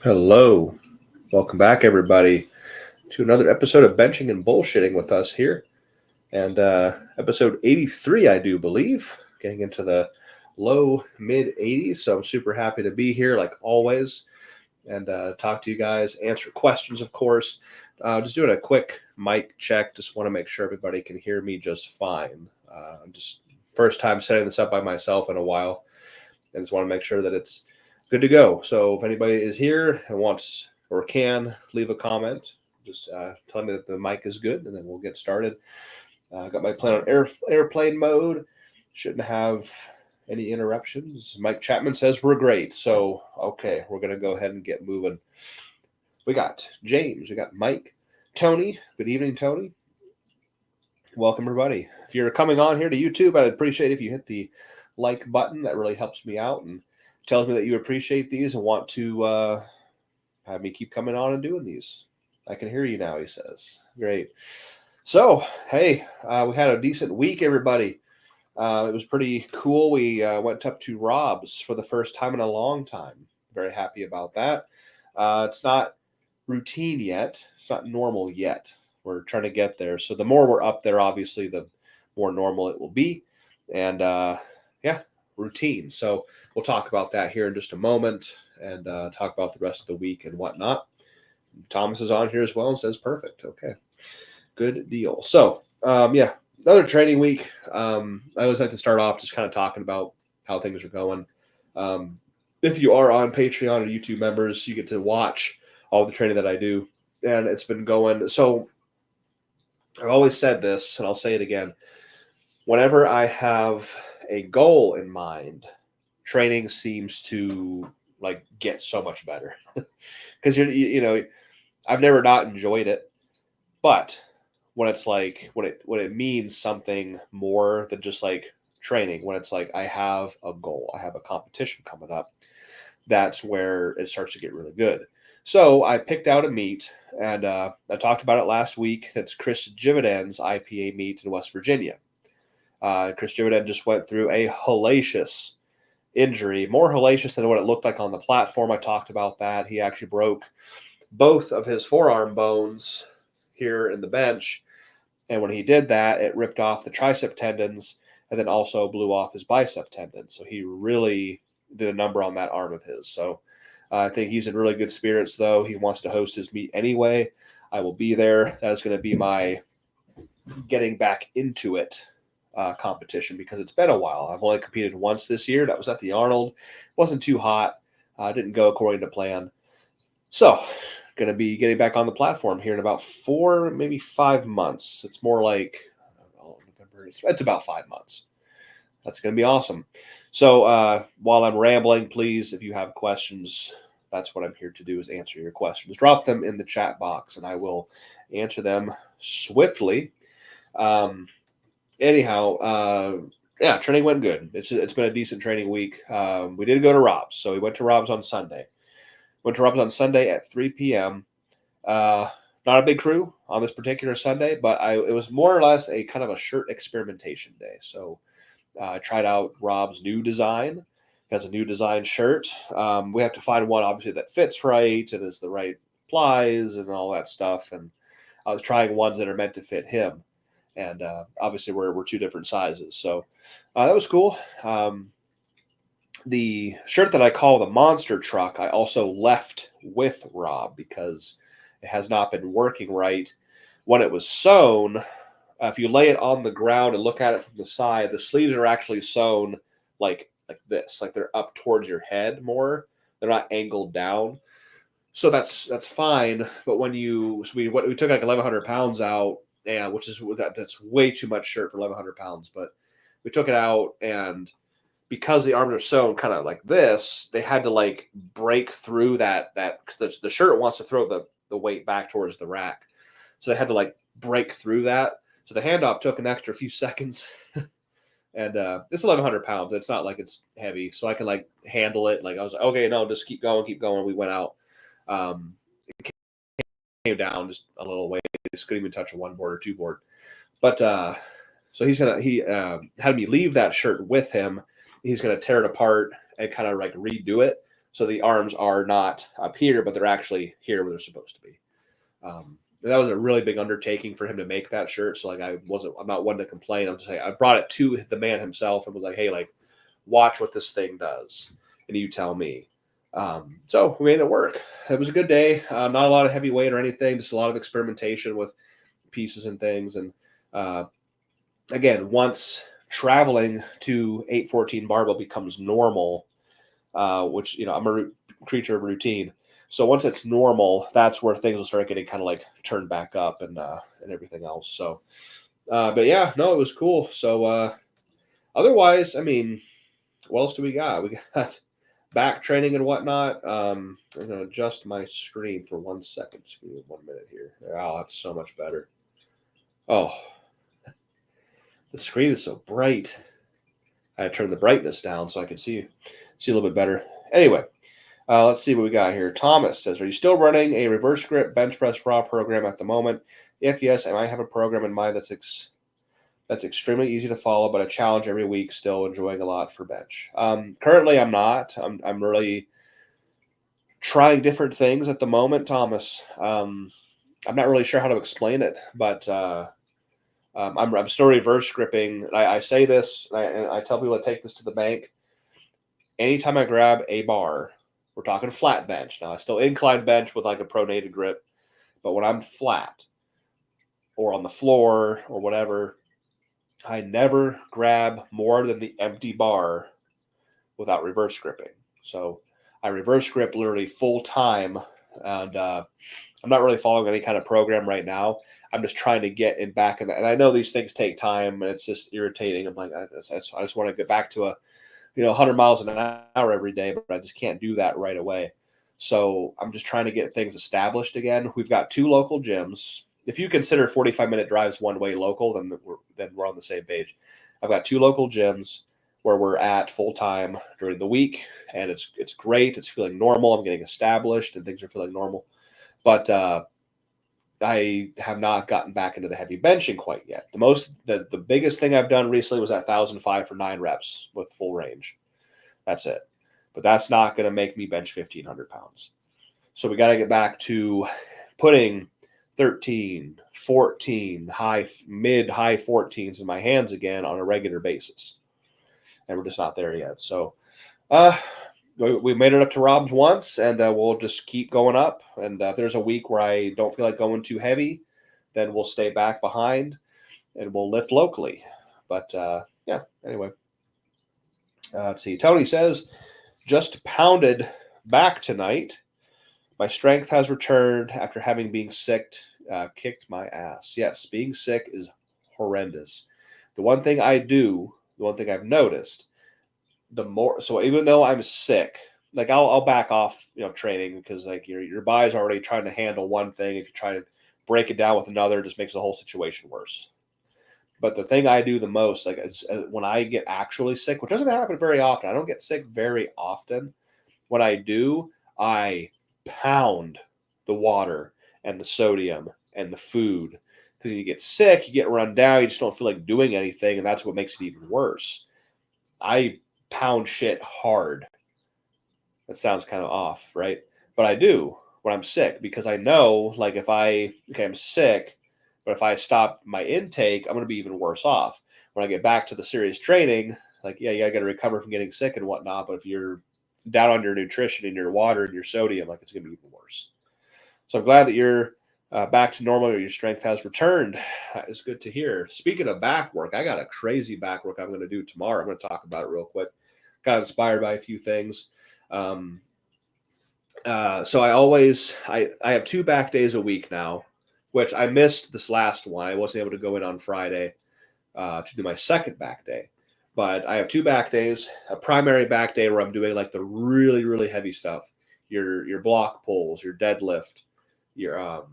Hello. Welcome back, everybody, to another episode of Benching and Bullshitting with us here. And episode 83, I do believe, getting into the low mid 80s. So I'm super happy to be here, like always, and talk to you guys, answer questions, of course. Just doing a quick mic check. Just want to make sure everybody can hear me just fine. Just first time setting this up by myself in a while, and just want to make sure that it's good to go. So if anybody is here and wants or can leave a comment, just tell me that the mic is good, and then we'll get started. Got my plane on airplane mode. Shouldn't have any interruptions. Mike Chapman says we're great. So, okay, we're going to go ahead and get moving. We got James. We got Mike. Tony. Good evening, Tony. Welcome, everybody. If you're coming on here to YouTube, I'd appreciate if you hit the like button. That really helps me out and tells me that you appreciate these and want to have me keep coming on and doing these. I can hear you now, he says. Great. So, hey, we had a decent week, everybody. It was pretty cool. We went up to Rob's for the first time in a long time. Very happy about that. It's not routine yet. It's not normal yet. We're trying to get there. So the more we're up there, obviously, the more normal it will be. And yeah, routine. So we'll talk about that here in just a moment and talk about the rest of the week and whatnot. Thomas is on here as well and says perfect. Okay, good deal. So yeah, another training week. I always like to start off just kind of talking about how things are going. If you are on Patreon or YouTube members, you get to watch all the training that I do, and it's been going. So I've always said this, and I'll say it again. Whenever I have a goal in mind, training seems to like get so much better because you know, I've never not enjoyed it, but when it's like when it means something more than just like training, when it's like I have a goal, I have a competition coming up, that's where it starts to get really good. So I picked out a meet, and I talked about it last week. That's Chris Jividen's IPA meet in West Virginia. Chris Jividen just went through a hellacious injury, more hellacious than what it looked like on the platform. I talked about that. He actually broke both of his forearm bones here in the bench. And when he did that, it ripped off the tricep tendons and then also blew off his bicep tendon. So he really did a number on that arm of his. So I think he's in really good spirits, though. He wants to host his meet anyway. I will be there. That is going to be my getting back into it competition because it's been a while. I've only competed once this year. That was at the Arnold. It wasn't too hot. Didn't go according to plan. So going to be getting back on the platform here in about 4, maybe 5 months. It's more like, November. It's about 5 months. That's going to be awesome. So while I'm rambling, please, if you have questions, that's what I'm here to do is answer your questions. Drop them in the chat box and I will answer them swiftly. Anyhow, yeah, training went good. It's been a decent training week. We did go to Rob's. So we went to Rob's on Sunday. Went to Rob's on Sunday at 3 p.m. Not a big crew on this particular Sunday, but it was more or less a kind of a shirt experimentation day. So I tried out Rob's new design. He has a new design shirt. We have to find one, obviously, that fits right and is the right plies and all that stuff. And I was trying ones that are meant to fit him. And obviously, we're two different sizes. So that was cool. The shirt that I call the monster truck, I also left with Rob because it has not been working right. When it was sewn, if you lay it on the ground and look at it from the side, the sleeves are actually sewn like this, like they're up towards your head more. They're not angled down. So that's fine. But when we took like 1,100 pounds out, and that's way too much shirt for 1,100 pounds. But we took it out, and because the arms are sewn kind of like this, they had to like break through that because the shirt wants to throw the weight back towards the rack. So they had to like break through that. So the handoff took an extra few seconds. And it's 1,100 pounds. It's not like it's heavy. So I can like handle it. Like I was like, okay, no, just keep going. We went out. It came down just a little way. Just couldn't even touch a 1 board or 2 board. But so he had me leave that shirt with him. He's going to tear it apart and kind of like redo it. So the arms are not up here, but they're actually here where they're supposed to be. That was a really big undertaking for him to make that shirt. So like, I'm not one to complain. I'm just saying, I brought it to the man himself and was like, hey, like, watch what this thing does. And you tell me. So we made it work. It was a good day. Not a lot of heavy weight or anything, just a lot of experimentation with pieces and things. And again, once traveling to 814 barbell becomes normal, which, I'm a creature of routine. So once it's normal, that's where things will start getting kind of like turned back up and everything else. So, but yeah, no, it was cool. So otherwise, I mean, what else do we got? We got back training and whatnot. I'm going to adjust my screen for 1 second. Just give me 1 minute here. Oh, that's so much better. Oh, the screen is so bright. I turned the brightness down so I could see a little bit better. Anyway, let's see what we got here. Thomas says, are you still running a reverse grip bench press raw program at the moment? If yes, I might have a program in mind that's extremely easy to follow, but a challenge every week, still enjoying a lot for bench. Currently, I'm not. I'm really trying different things at the moment, Thomas. I'm not really sure how to explain it, but I'm still reverse gripping. I say this, and I tell people to take this to the bank. Anytime I grab a bar, we're talking flat bench. Now, I still incline bench with like a pronated grip, but when I'm flat or on the floor or whatever, I never grab more than the empty bar without reverse gripping. So I reverse grip literally full time, and I'm not really following any kind of program right now. I'm just trying to get in back in that. And I know these things take time, and it's just irritating. I'm like, I just want to get back to 100 miles an hour every day, but I just can't do that right away. So I'm just trying to get things established again. We've got 2 local gyms. If you consider 45-minute drives one way local, then we're on the same page. I've got 2 local gyms where we're at full time during the week, and it's great. It's feeling normal. I'm getting established, and things are feeling normal. But I have not gotten back into the heavy benching quite yet. The biggest thing I've done recently was that 1,005 for 9 reps with full range. That's it. But that's not going to make me bench 1,500 pounds. So we got to get back to putting 13, 14, mid high 14s in my hands again on a regular basis. And we're just not there yet. So we made it up to Rob's once, and we'll just keep going up. And if there's a week where I don't feel like going too heavy, then we'll stay back behind and we'll lift locally. But yeah, anyway. Let's see. Tony says, just pounded back tonight. My strength has returned after having been sick, kicked my ass. Yes, being sick is horrendous. The one thing I've noticed, so even though I'm sick, like I'll back off, training, because like your body's already trying to handle one thing. If you try to break it down with another, it just makes the whole situation worse. But the thing I do the most, like when I get actually sick, which doesn't happen very often, I don't get sick very often. When I do, I pound the water and the sodium and the food. Because when you get sick, you get run down, you just don't feel like doing anything, and that's what makes it even worse. I pound shit hard. That sounds kind of off, right? But I do when I'm sick, because I know, like, I'm sick, but if I stop my intake, I'm going to be even worse off. When I get back to the serious training, like, yeah, you got to recover from getting sick and whatnot, but if you're down on your nutrition and your water and your sodium, like, it's going to be even worse. So I'm glad that you're back to normal, or your strength has returned. That is good to hear. Speaking of back work, I got a crazy back work I'm going to do tomorrow. I'm going to talk about it real quick. Got inspired by a few things. So I have 2 back days a week now, which I missed this last one. I wasn't able to go in on Friday to do my second back day. But I have 2 back days, a primary back day where I'm doing like the really, really heavy stuff. Your block pulls, your deadlift, your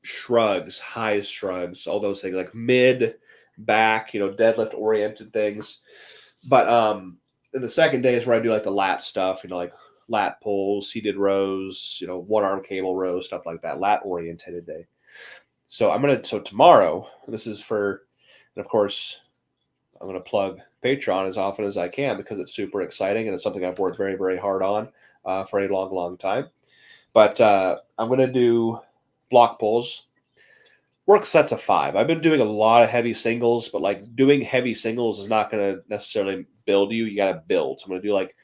shrugs, high shrugs, all those things, like mid back, deadlift oriented things. But in the second day is where I do like the lat stuff, like lat pulls, seated rows, one arm cable rows, stuff like that, lat oriented day. So tomorrow, this is and of course, I'm going to plug Patreon as often as I can, because it's super exciting and it's something I've worked very, very hard on. for a long, long time. But I'm going to do block pulls. Work sets of 5. I've been doing a lot of heavy singles, but like doing heavy singles is not going to necessarily build you. You got to build. So I'm going to do like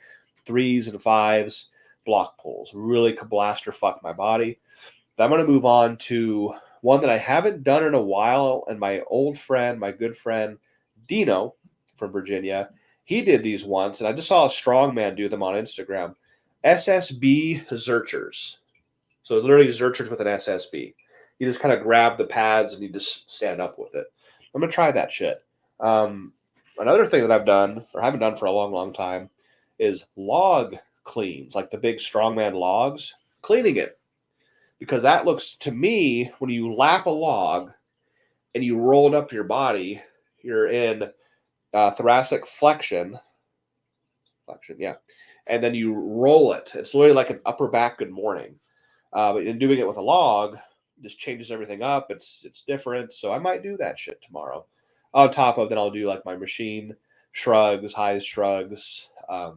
3s and 5s block pulls. Really blaster fuck my body. Then I'm going to move on to one that I haven't done in a while. And my old friend, my good friend, Dino from Virginia, he did these once. And I just saw a strongman do them on Instagram. SSB Zerchers. So literally Zerchers with an SSB. You just kind of grab the pads and you just stand up with it. I'm going to try that shit. Another thing that I've done, or haven't done for a long, long time, is log cleans, like the big strongman logs, cleaning it. Because that looks, to me, when you lap a log and you roll it up your body, you're in thoracic flexion. Yeah. And then you roll it. It's literally like an upper back good morning. But in doing it with a log, just changes everything up. It's different. So I might do that shit tomorrow. On top of then I'll do like my machine shrugs, highs shrugs, a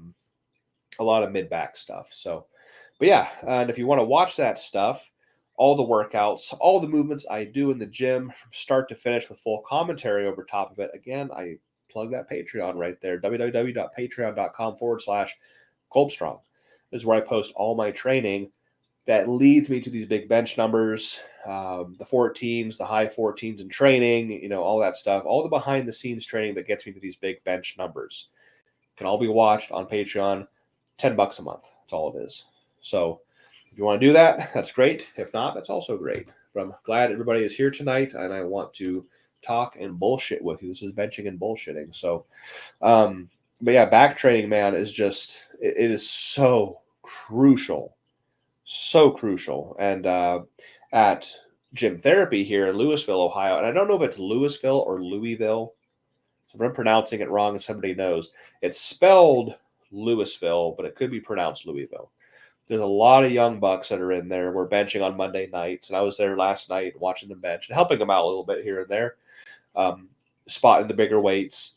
lot of mid back stuff. So, but yeah, and if you want to watch that stuff, all the workouts, all the movements I do in the gym from start to finish with full commentary over top of it. Again, I plug that Patreon right there, www.patreon.com/Kolbstrong. This is where I post all my training that leads me to these big bench numbers, the 14s, the high 14s in training, all that stuff, all the behind the scenes training that gets me to these big bench numbers can all be watched on Patreon, $10 a month. That's all it is. So if you want to do that, that's great. If not, that's also great. But I'm glad everybody is here tonight, and I want to talk and bullshit with you. This is benching and bullshitting. So, but yeah, back training, man, is just, it is so crucial. So crucial. And at gym therapy here in Louisville, Ohio, and I don't know if it's Louisville or Louisville. So if I'm pronouncing it wrong and somebody knows, it's spelled Louisville, but it could be pronounced Louisville. There's a lot of young bucks that are in there. We're benching on Monday nights, and I was there last night watching them bench and helping them out a little bit here and there, spotting the bigger weights.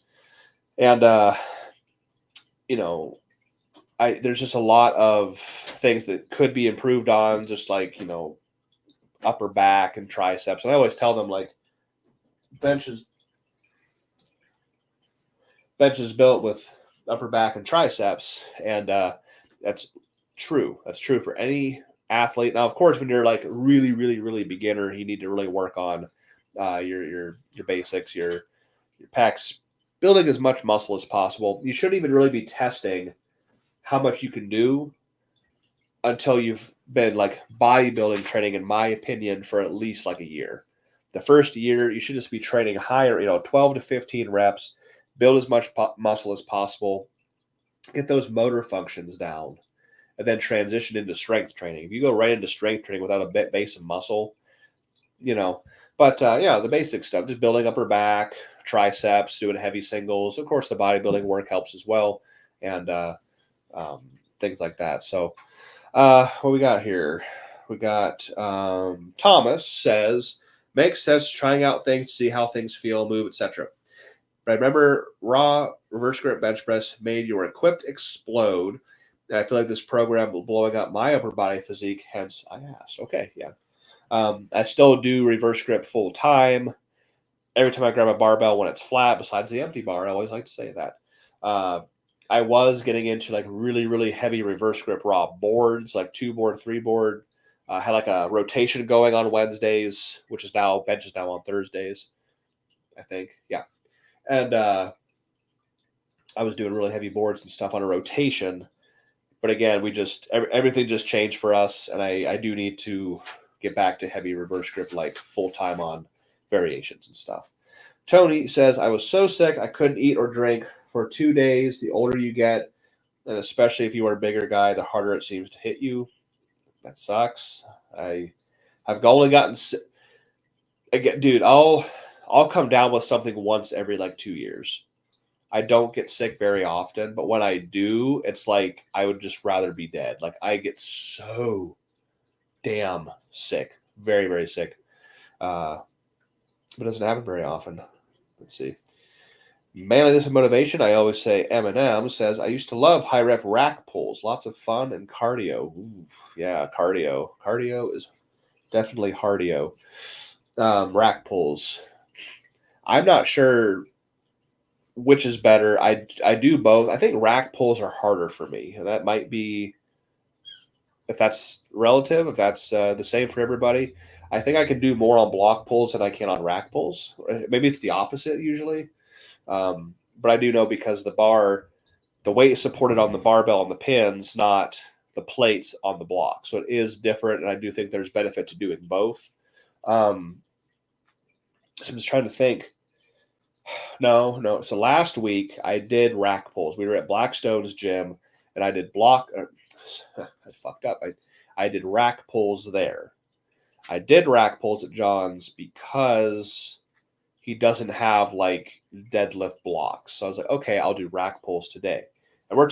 And, there's just a lot of things that could be improved on, just like, upper back and triceps. And I always tell them, like, bench is built with upper back and triceps. And that's true. That's true for any athlete. Now, of course, when you're like really, really, really beginner, you need to really work on your basics, your pecs, building as much muscle as possible. You shouldn't even really be testing how much you can do until you've been like bodybuilding training, in my opinion, for at least like a year. The first year, you should just be training higher, 12 to 15 reps, build as much muscle as possible, get those motor functions down, and then transition into strength training. If you go right into strength training without a base of muscle, the basic stuff, just building upper back, triceps, doing heavy singles. Of course, the bodybuilding work helps as well, and things like that. So what we got here? We got Thomas says, makes sense trying out things, see how things feel, move, etc. But I remember raw reverse grip bench press made your equipped explode. And I feel like this program will blowing up my upper body physique, hence I asked. Okay, yeah. I still do reverse grip full time. Every time I grab a barbell when it's flat, besides the empty bar, I always like to say that. I was getting into like really, really heavy reverse grip raw boards, like 2-board, 3-board. Had like a rotation going on Wednesdays, which is now bench is now on Thursdays, I think. Yeah. And I was doing really heavy boards and stuff on a rotation. But again, everything just changed for us. And I do need to get back to heavy reverse grip, like full time on variations and stuff. Tony says, I was so sick, I couldn't eat or drink for 2 days. The older you get, and especially if you are a bigger guy, the harder it seems to hit you. That sucks. I've only gotten sick. Again, dude, I'll come down with something once every like 2 years. I don't get sick very often, but when I do, it's like I would just rather be dead. Like I get so damn sick, very, very sick. But it doesn't happen very often. Let's see. Manliness and motivation, I always say M&M says, I used to love high rep rack pulls. Lots of fun and cardio. Ooh, yeah, cardio. Cardio is definitely cardio. Rack pulls. I'm not sure which is better. I do both. I think rack pulls are harder for me. And that might be, if that's relative, if that's the same for everybody. I think I can do more on block pulls than I can on rack pulls. Maybe it's the opposite usually. But I do know because the weight is supported on the barbell on the pins, not the plates on the block. So it is different, and I do think there's benefit to doing both. So I'm just trying to think. No. So last week I did rack pulls. We were at Blackstone's gym, and I did block. I fucked up. I did rack pulls there. I did rack pulls at John's because he doesn't have like deadlift blocks. So I was like, okay, I'll do rack pulls today. And we're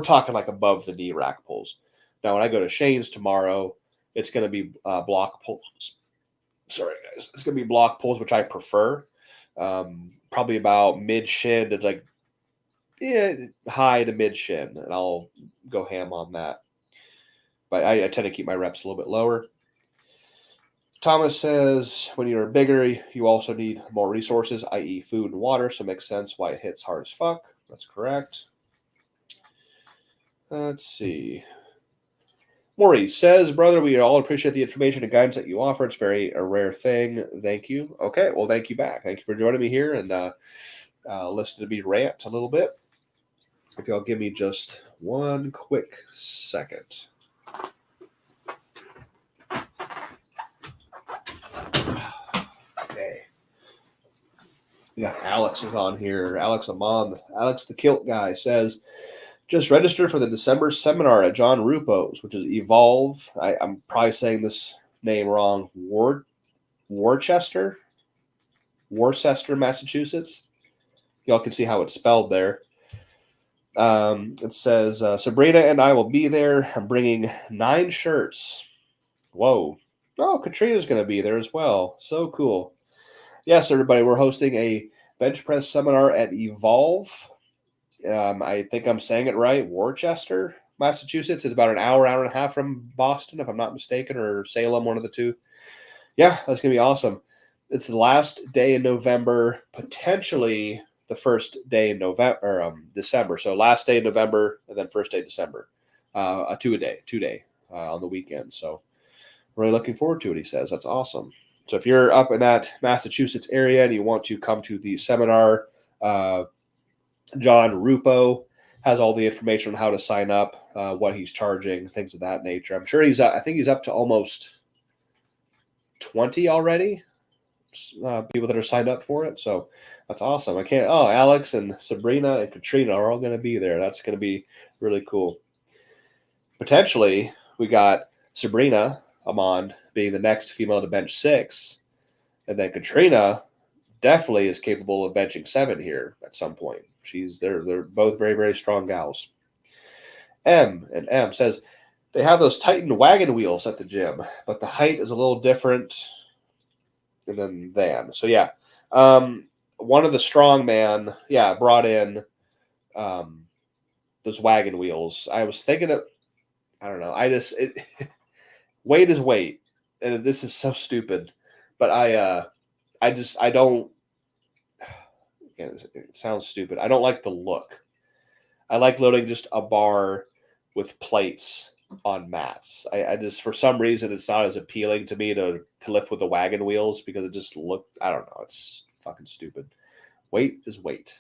talking like above the knee rack pulls. Now, when I go to Shane's tomorrow, it's going to be block pulls. Sorry, guys. It's going to be block pulls, which I prefer. Probably about mid shin to like high to mid shin, and I'll go ham on that. But I tend to keep my reps a little bit lower. Thomas says, when you're bigger, you also need more resources, i.e. food and water, so it makes sense why it hits hard as fuck. That's correct. Let's see. Maurice says, brother, we all appreciate the information and guidance that you offer. It's very a rare thing. Thank you. Okay, well, thank you back. Thank you for joining me here and listening to me rant a little bit. If y'all give me just one quick second. Okay. We got Alex is on here. Alex Amon. Alex the Kilt guy says, just registered for the December seminar at John Rupo's, which is Evolve. I'm probably saying this name wrong. Worcester, Massachusetts. Y'all can see how it's spelled there. It says, Sabrina and I will be there. I'm bringing 9 shirts. Whoa. Oh, Katrina's going to be there as well. So cool. Yes, everybody, we're hosting a bench press seminar at Evolve. I think I'm saying it right. Worcester, Massachusetts. It's about an hour and a half from Boston, if I'm not mistaken, or Salem, one of the two. Yeah, that's going to be awesome. It's the last day in November, potentially the first day in December. So last day in November and then first day in December. A two-day on the weekend. So really looking forward to it, he says. That's awesome. So if you're up in that Massachusetts area and you want to come to the seminar, John Rupo has all the information on how to sign up, what he's charging, things of that nature. I'm sure I think he's up to almost 20 already, people that are signed up for it. So that's awesome. Alex and Sabrina and Katrina are all going to be there. That's going to be really cool. Potentially, we got Sabrina Amon being the next female to bench 6, and then Katrina definitely is capable of benching 7 here at some point. They're both very, very strong gals. M says they have those Titan wagon wheels at the gym, but the height is a little different than. So yeah, one of the strong man, brought in those wagon wheels. I was thinking of, I don't know. Weight is weight, and this is so stupid, but I don't. It sounds stupid. I don't like the look. I like loading just a bar with plates on mats. I just, for some reason, it's not as appealing to me to lift with the wagon wheels because it just I don't know. It's fucking stupid. Weight is weight.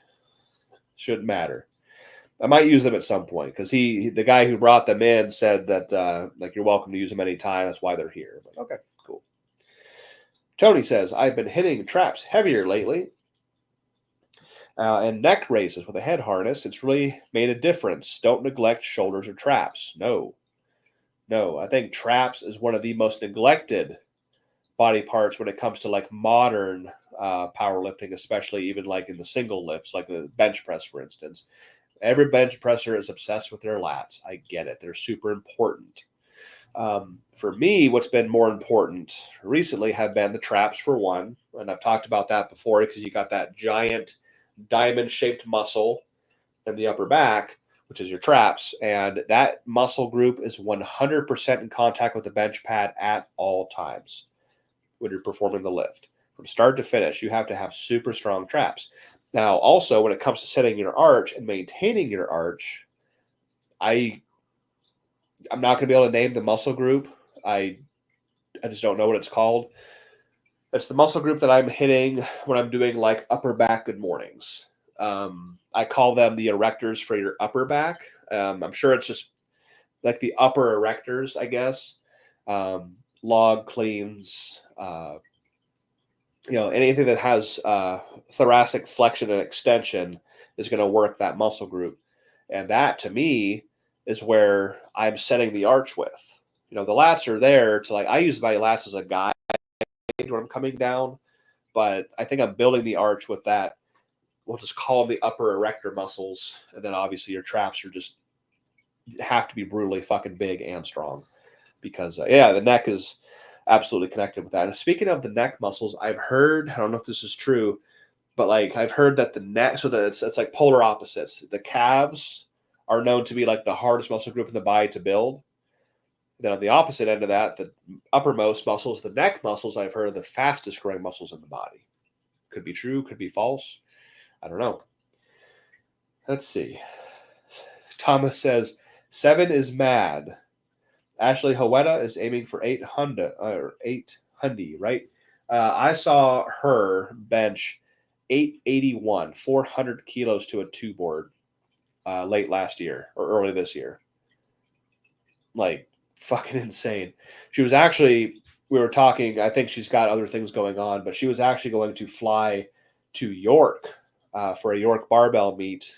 Shouldn't matter. I might use them at some point because the guy who brought them in said that you're welcome to use them anytime. That's why they're here. But okay, cool. Tony says, I've been hitting traps heavier lately. And neck raises with a head harness. It's really made a difference. Don't neglect shoulders or traps. No. I think traps is one of the most neglected body parts when it comes to like modern powerlifting, especially even like in the single lifts, like the bench press, for instance. Every bench presser is obsessed with their lats. I get it. They're super important. For me, what's been more important recently have been the traps, for one. And I've talked about that before because you got that giant diamond-shaped muscle in the upper back, which is your traps, and that muscle group is 100% in contact with the bench pad at all times when you're performing the lift. From start to finish, you have to have super strong traps. Now, also, when it comes to setting your arch and maintaining your arch, I'm not going to be able to name the muscle group. I just don't know what it's called. It's the muscle group that I'm hitting when I'm doing like upper back good mornings. I call them the erectors for your upper back. I'm sure it's just like the upper erectors, I guess. Log cleans, anything that has thoracic flexion and extension is going to work that muscle group. And that, to me, is where I'm setting the arch with. The lats are there to, like, I use my lats as a guide when I'm coming down, but I think I'm building the arch with that. We'll just call them the upper erector muscles. And then obviously your traps have to be brutally fucking big and strong because, the neck is absolutely connected with that. And speaking of the neck muscles, I've heard, I don't know if this is true, but like I've heard that the neck, so that it's like polar opposites. The calves are known to be like the hardest muscle group in the body to build. Then on the opposite end of that, the uppermost muscles, the neck muscles, I've heard are the fastest growing muscles in the body. Could be true, could be false. I don't know. Let's see. Thomas says, 7 is mad. Ashley Howetta is aiming for 800, right? I saw her bench 881, 400 kilos to a 2-board late last year or early this year. Like, fucking insane. She was actually, we were talking, I think she's got other things going on, but she was actually going to fly to York for a York barbell meet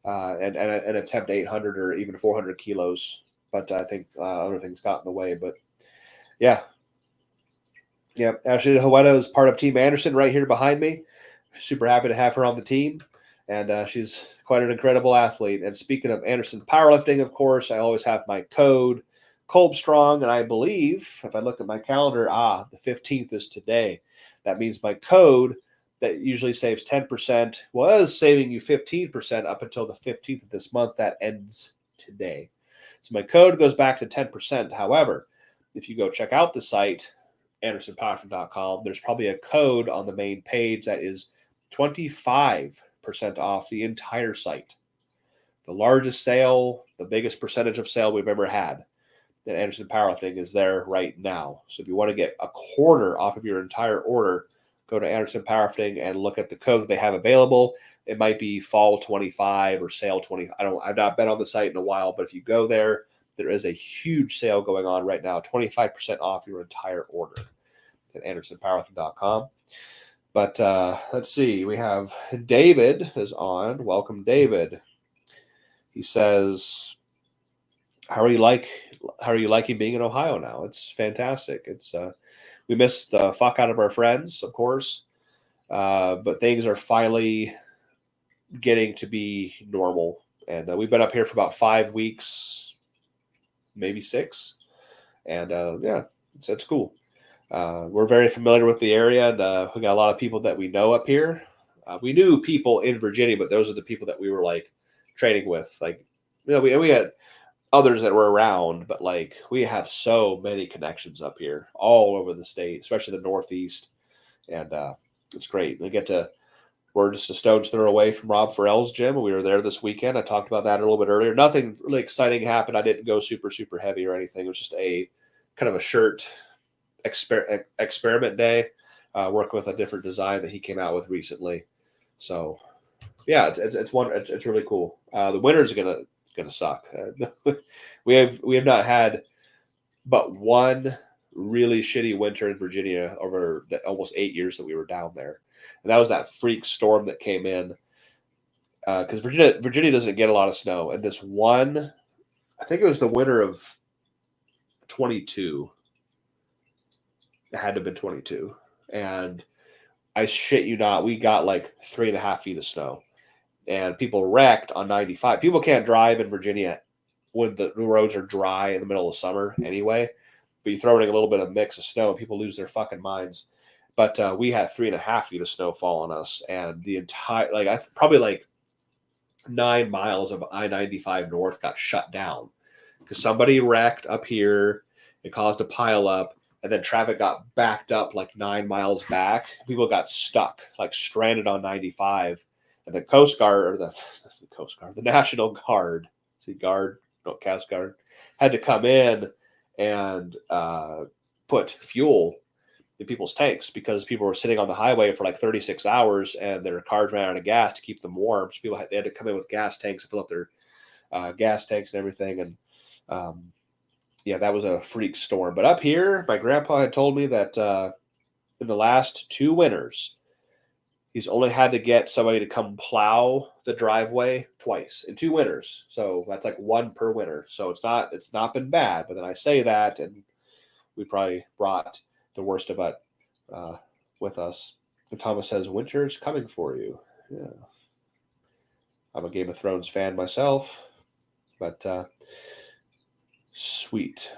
and attempt 800 or even 400 kilos. But I think other things got in the way. But yeah. Yeah. Ashley Howetta is part of Team Anderson right here behind me. Super happy to have her on the team. And she's quite an incredible athlete. And speaking of Anderson Powerlifting, of course, I always have my code Kolbstrong. And I believe, if I look at my calendar, the 15th is today. That means my code that usually saves 10% was saving you 15% up until the 15th of this month. That ends today. So my code goes back to 10%. However, if you go check out the site, AndersonPowerlifting.com, there's probably a code on the main page that is 25% off the entire site. The largest sale, the biggest percentage of sale we've ever had at Anderson Powerlifting is there right now. So if you want to get a quarter off of your entire order, go to Anderson Powerlifting and look at the code they have available. It might be fall 25 or sale 20. I've not been on the site in a while, but if you go there, there is a huge sale going on right now, 25% off your entire order at AndersonPowerlifting.com. But let's see, we have David is on. Welcome, David. He says, how are you liking being in Ohio now? It's fantastic. It's we miss the fuck out of our friends, of course, but things are finally getting to be normal. And we've been up here for about 5 weeks, maybe 6. And it's cool. We're very familiar with the area, and we got a lot of people that we know up here. We knew people in Virginia, but those are the people that we were like training with. Like, we had others that were around, but like we have so many connections up here all over the state, especially the Northeast. And it's great. We're just a stone's throw away from Rob Forell's gym. We were there this weekend. I talked about that a little bit earlier. Nothing really exciting happened. I didn't go super, super heavy or anything. It was just a kind of a shirt experiment day, working with a different design that he came out with recently. So yeah, it's really cool. The winter's gonna suck. We have not had but one really shitty winter in Virginia over the almost 8 years that we were down there. And that was that freak storm that came in because Virginia doesn't get a lot of snow. And this one, I think it was the winter of 22. It had to have been 22. And I shit you not, we got like 3.5 feet of snow. And people wrecked on 95. People can't drive in Virginia when the roads are dry in the middle of summer anyway. But you throw in a little bit of mix of snow and people lose their fucking minds. But we had 3.5 feet of snow fall on us, and the entire probably like 9 miles of I-95 North got shut down because somebody wrecked up here. It caused a pile up, and then traffic got backed up like 9 miles back. People got stuck, like stranded on 95, and the Coast Guard, or the Coast Guard, the National Guard, Coast Guard, had to come in and put fuel in people's tanks because people were sitting on the highway for like 36 hours and their cars ran out of gas to keep them warm. So they had to come in with gas tanks and fill up their gas tanks and everything. And yeah, that was a freak storm. But up here, my grandpa had told me that in the last 2 winters, he's only had to get somebody to come plow the driveway twice in 2 winters. So that's like 1 per winter. So it's not been bad. But then I say that, and we probably brought the worst of it with us. And Thomas says, "Winter's coming for you." Yeah, I'm a Game of Thrones fan myself, but sweet.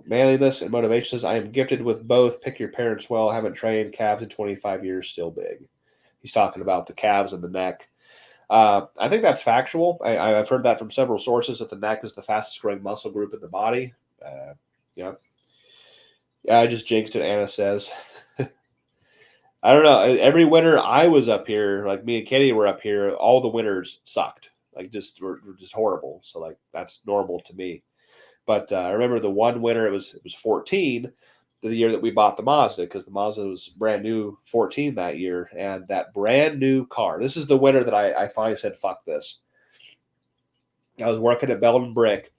Manliness and motivation says, "I am gifted with both. Pick your parents well. Haven't trained calves in 25 years. Still big." He's talking about the calves and the neck. I think that's factual. I've heard that from several sources that the neck is the fastest growing muscle group in the body. Yeah, I just jinxed it, Anna says. I don't know. Every winter I was up here, like me and Kenny were up here, all the winters sucked. Like were just horrible. So like that's normal to me. But I remember the one winter it was 14, the year that we bought the Mazda, because the Mazda was brand new 14 that year, and that brand new car. This is the winter that I finally said, "Fuck this." I was working at Belden Brick.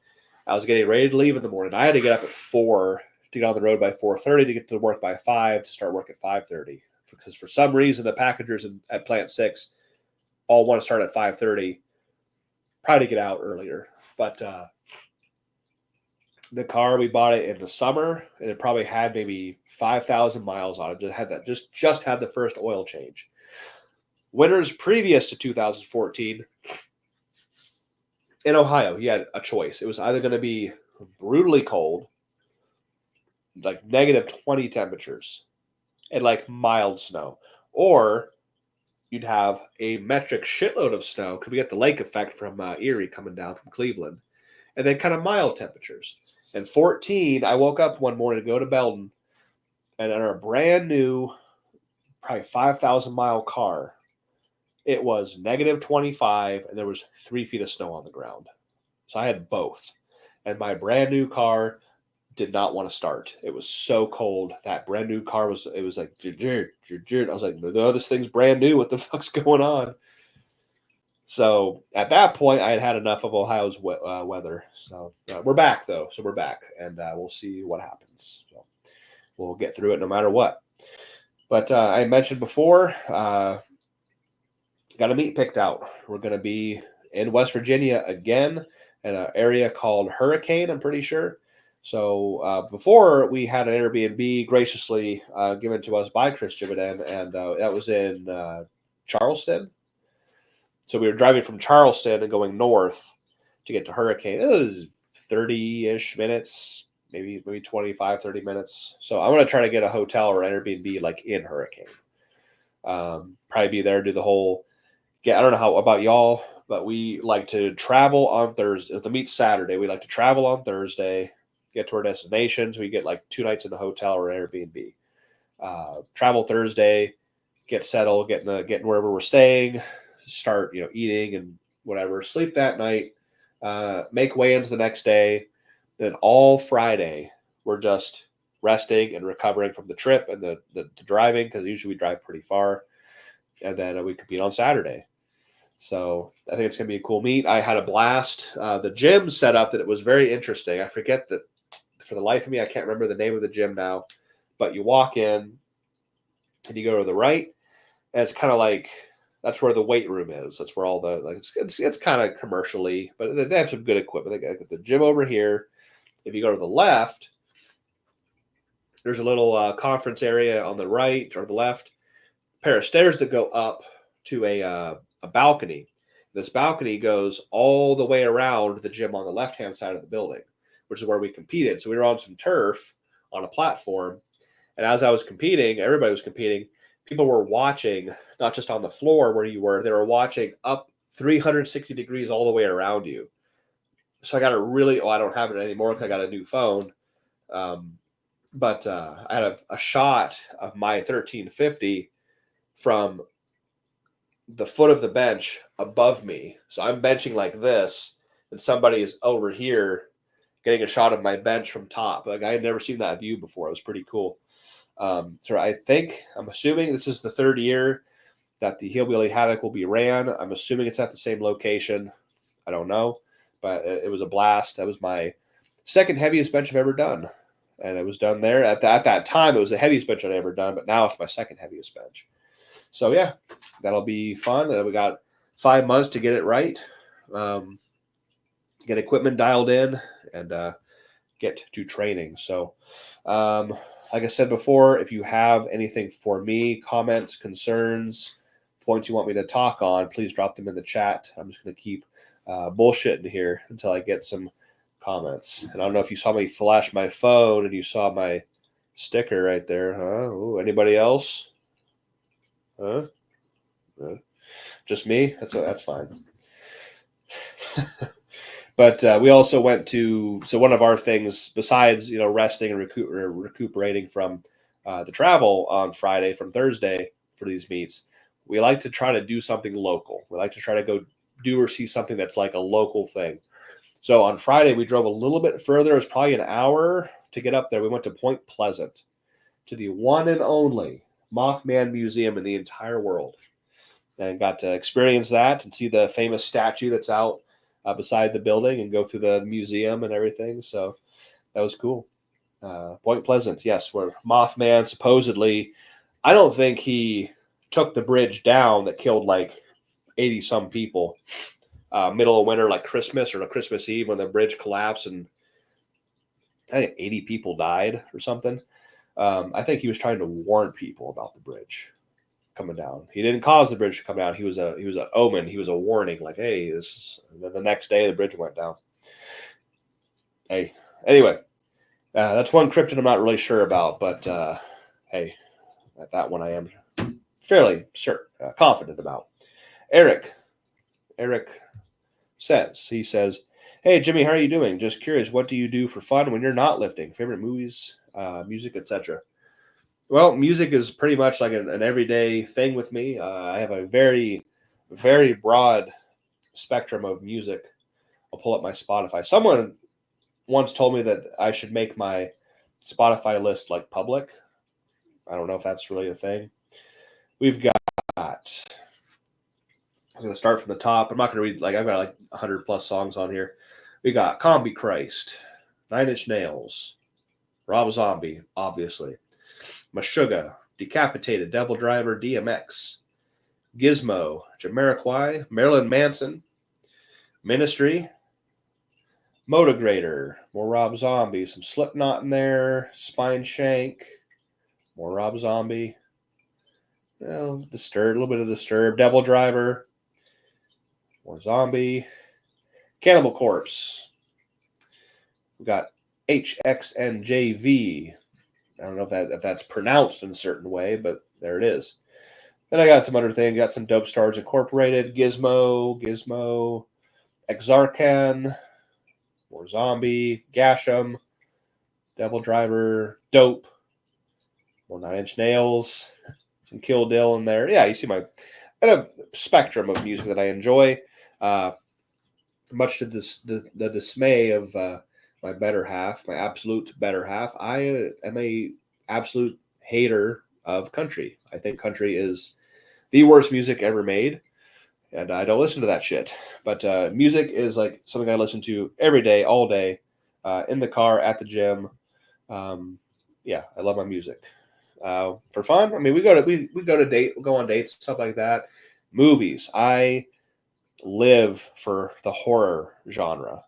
I was getting ready to leave in the morning. I had to get up at 4 to get on the road by 4:30 to get to work by 5 to start work at 5:30. Because for some reason the packagers at Plant 6 all want to start at 5:30, probably to get out earlier. But the car, we bought it in the summer, and it probably had maybe 5,000 miles on it. Just had the first oil change. Winters previous to 2014 in Ohio, he had a choice. It was either going to be brutally cold, like -20 temperatures, and like mild snow, or you'd have a metric shitload of snow because we get the lake effect from Erie coming down from Cleveland, and then kind of mild temperatures. And 14, I woke up one morning to go to Belden, and in our brand new, probably 5,000 mile car, it was -25, and there was 3 feet of snow on the ground. So I had both, and my brand new car did not want to start. It was so cold. That brand new car was like, I was like, no, this thing's brand new. What the fuck's going on? So at that point, I had enough of Ohio's weather. So we're back, though. So we're back, and we'll see what happens. So we'll get through it no matter what. But I mentioned before, got a meet picked out. We're going to be in West Virginia again in an area called Hurricane, I'm pretty sure. So before, we had an Airbnb graciously given to us by Chris Jibbiden, and that was in Charleston. So we were driving from Charleston and going north to get to Hurricane. It was 30-ish minutes, maybe 25, 30 minutes. So I'm going to try to get a hotel or an Airbnb like in Hurricane. Probably be there, do the whole – I don't know how about y'all, but we like to travel on Thursday. The meet's Saturday. We like to travel on Thursday, get to our destinations. We get like 2 nights in a hotel or an Airbnb. Travel Thursday, get settled, getting wherever we're staying, start eating and whatever, sleep that night, make weigh-ins the next day. Then all Friday we're just resting and recovering from the trip and the driving, because usually we drive pretty far, and then we compete on Saturday. So I think it's gonna be a cool meet. I had a blast. The gym set up that it was very interesting. I forget that for the life of me, I can't remember the name of the gym now, but you walk in and you go to the right, and it's kind of like that's where the weight room is. That's where all the it's kind of commercially, but they have some good equipment. They got the gym over here. If you go to the left, there's a little conference area on the right or the left. A pair of stairs that go up to a balcony. This balcony goes all the way around the gym on the left-hand side of the building, which is where we competed. So we were on some turf on a platform, And as I was competing, everybody was competing. People were watching, not just on the floor where you were, they were watching up 360 degrees all the way around you. So I got I don't have it anymore because I got a new phone. But I had a shot of my 1350 from the foot of the bench above me. So I'm benching like this, and somebody is over here getting a shot of my bench from top. Like I had never seen that view before. It was pretty cool. So I'm assuming this is the third year that the Hillbilly Havoc will be ran. I'm assuming it's at the same location. I don't know, but it was a blast. That was my second heaviest bench I've ever done. And it was done there. At that time, it was the heaviest bench I'd ever done, but now it's my second heaviest bench. So, yeah, that'll be fun. We got 5 months to get it right, get equipment dialed in, and get to training. So, like I said before, if you have anything for me, comments, concerns, points you want me to talk on, please drop them in the chat. I'm just going to keep bullshitting here until I get some comments. And I don't know if you saw me flash my phone and you saw my sticker right there. Huh? Ooh, anybody else? Huh? Just me? That's fine. But we also went to, so one of our things besides, resting and recuperating from the travel on Friday from Thursday for these meets, we like to try to do something local. We like to try to go do or see something that's like a local thing. So on Friday, we drove a little bit further. It was probably an hour to get up there. We went to Point Pleasant, to the one and only Mothman Museum in the entire world, and got to experience that and see the famous statue that's out beside the building and go through the museum and everything. So that was cool. Point Pleasant, yes, where Mothman supposedly, I don't think he took the bridge down that killed like 80 some people. Middle of winter, like Christmas or Christmas Eve, when the bridge collapsed and I think 80 people died or something. I think he was trying to warn people about the bridge coming down. He didn't cause the bridge to come down. He was an omen. He was a warning, like, hey, this is. And then the next day the bridge went down. Hey, anyway, that's one cryptid I'm not really sure about, but hey, that one I am fairly confident about. Eric says, hey, Jimmy, how are you doing? Just curious, what do you do for fun when you're not lifting? Favorite movies, music, etc.? Well, music is pretty much like an everyday thing with me. I have a very, very broad spectrum of music. I'll pull up my Spotify. Someone once told me that I should make my Spotify list like public. I don't know if that's really a thing. We've got, I'm going to start from the top. I'm not going to read, I've got 100 plus songs on here. We got Combi Christ, 9 Inch Nails, Rob Zombie, obviously, Meshuggah, Decapitated, Devil Driver, DMX, Gizmo, Jamiroquai, Marilyn Manson, Ministry, Motogrator, more Rob Zombie, some Slipknot in there, Spine Shank, more Rob Zombie, Disturbed, a little bit of Disturbed, Devil Driver, more Zombie, Cannibal Corpse. We got HXNJV. I don't know if that's pronounced in a certain way, but there it is. Then I got some other things. Got some Dope Stars Incorporated, Gizmo, Exarchan, more Zombie, Gasham, Devil Driver, Dope, more 9 Inch Nails, some Kill Dill in there. Yeah, you see I got a spectrum of music that I enjoy. Much to the dismay of my better half, my absolute better half, I am a absolute hater of country. I think country is the worst music ever made, and I don't listen to that shit. But music is like something I listen to every day, all day, in the car, at the gym. Yeah, I love my music. For fun, I mean, we go on dates, stuff like that. Movies, I live for the horror genre.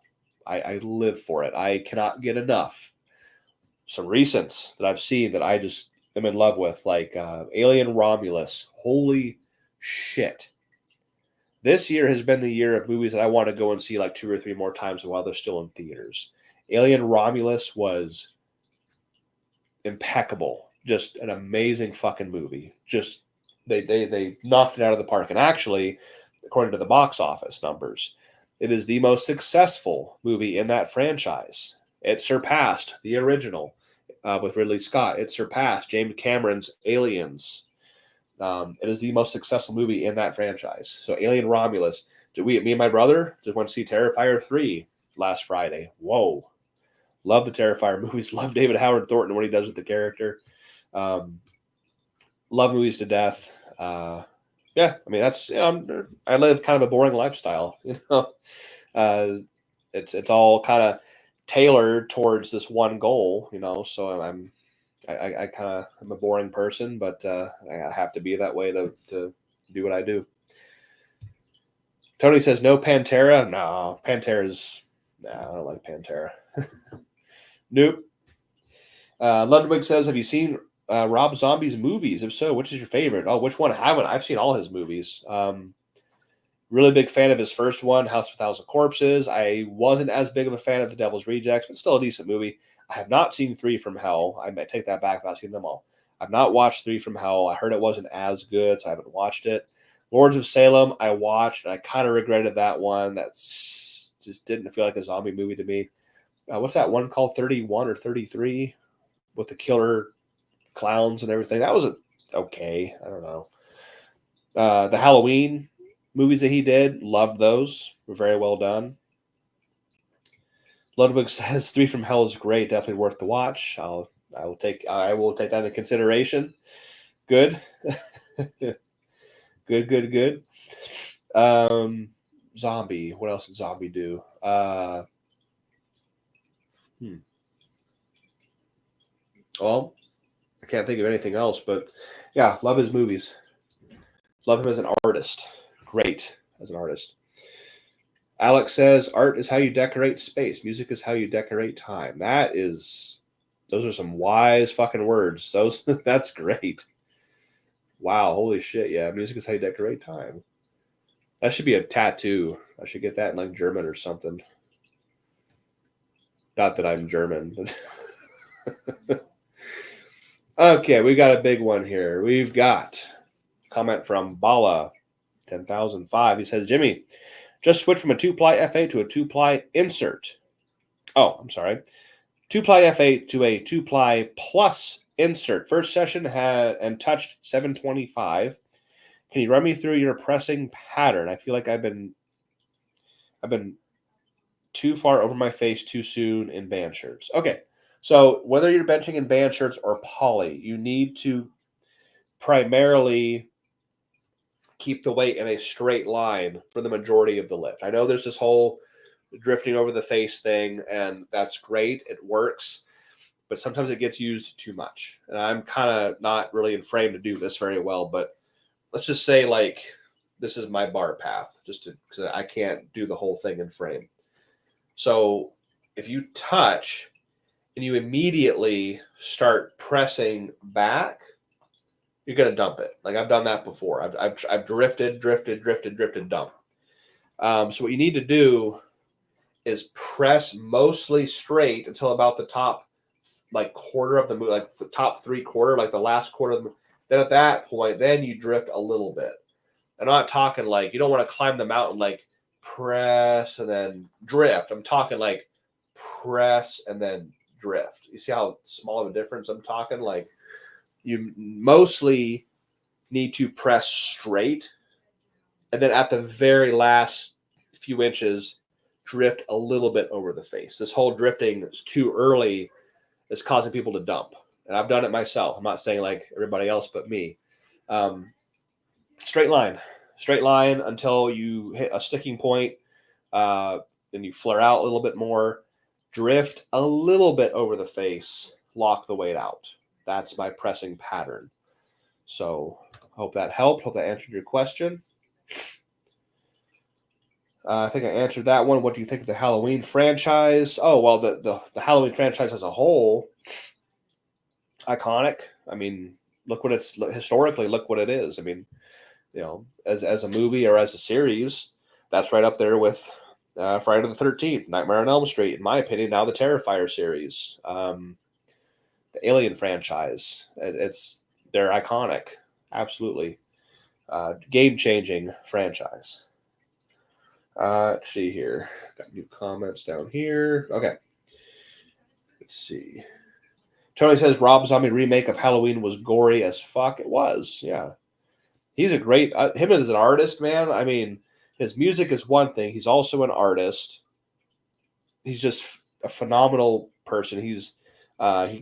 I live for it. I cannot get enough. Some recents that I've seen that I just am in love with, like Alien Romulus. Holy shit. This year has been the year of movies that I want to go and see like 2 or 3 more times while they're still in theaters. Alien Romulus was impeccable. Just an amazing fucking movie. Just they knocked it out of the park. And actually, according to the box office numbers, it is the most successful movie in that franchise. It surpassed the original with Ridley Scott. It surpassed James Cameron's Aliens. It is the most successful movie in that franchise. So Alien Romulus. Me and my brother just went to see Terrifier 3 last Friday. Whoa. Love the Terrifier movies. Love David Howard Thornton, what he does with the character. Love movies to death. Yeah, I mean, that's, I live kind of a boring lifestyle, it's all kind of tailored towards this one goal, so I kind of am a boring person, but I have to be that way to do what I do. Tony says no Pantera. No, Pantera's, I don't like Pantera. Nope. Ludwig says, have you seen Rob Zombie's movies? If so, which is your favorite? Oh, which one haven't? I've seen all his movies. Really big fan of his first one, House of a Thousand Corpses. I wasn't as big of a fan of The Devil's Rejects, but still a decent movie. I have not seen Three from Hell. I might take that back. I've not seen them all. I've not watched Three from Hell. I heard it wasn't as good, so I haven't watched it. Lords of Salem, I watched, and I kind of regretted that one. That just didn't feel like a zombie movie to me. What's that one called, 31 or 33, with the killer clowns and everything? That was okay. I don't know. The Halloween movies that he did, loved those. Were very well done. Ludwig says Three from Hell is great. Definitely worth the watch. I will take that into consideration. Good. Good. Zombie. What else did Zombie do? Well, I can't think of anything else, but yeah, love his movies. Love him as an artist. Great as an artist. Alex says, art is how you decorate space. Music is how you decorate time. Those are some wise fucking words. That's great. Wow, holy shit, yeah. Music is how you decorate time. That should be a tattoo. I should get that in like German or something. Not that I'm German. Okay, we got a big one here. We've got a comment from Bala, 10,005. He says, Jimmy, just switched from a 2-ply FA to a 2-ply insert. Oh, I'm sorry. 2-ply FA to a 2-ply plus insert. First session had and touched 725. Can you run me through your pressing pattern? I feel like I've been too far over my face too soon in band shirts. Okay. So whether you're benching in band shirts or poly, you need to primarily keep the weight in a straight line for the majority of the lift. I know there's this whole drifting over the face thing, and that's great. It works, but sometimes it gets used too much. And I'm kind of not really in frame to do this very well, but let's just say like this is my bar path, because I can't do the whole thing in frame. So if you touch and you immediately start pressing back, you're going to dump it. Like I've done that before. I've drifted, dump. So what you need to do is press mostly straight until about the top like quarter of the move, like the top 3/4, like the last quarter of the move. Then at that point, then you drift a little bit. I'm not talking like you don't want to climb the mountain like press and then drift. I'm talking like press and then drift. You see how small of a difference I'm talking? Like you mostly need to press straight, and then at the very last few inches, drift a little bit over the face. This whole drifting is too early is causing people to dump. And I've done it myself. I'm not saying like everybody else but me. Straight line until you hit a sticking point, then you flare out a little bit more, drift a little bit over the face, lock the weight out. That's my pressing pattern. So hope that helped. Hope that answered your question. I think I answered that one. What do you think of the Halloween franchise? Oh, well, the Halloween franchise as a whole, iconic. I mean, look what it's historically. Look what it is. I mean, as a movie or as a series, that's right up there with Friday the 13th, Nightmare on Elm Street, in my opinion. Now the Terrifier series. the Alien franchise. They're iconic, absolutely. Game-changing franchise. Let's see here. Got new comments down here. Okay. Let's see. Tony says Rob Zombie remake of Halloween was gory as fuck. It was, yeah. He's a great, him as an artist, man. I mean, his music is one thing. He's also an artist. He's just a phenomenal person. He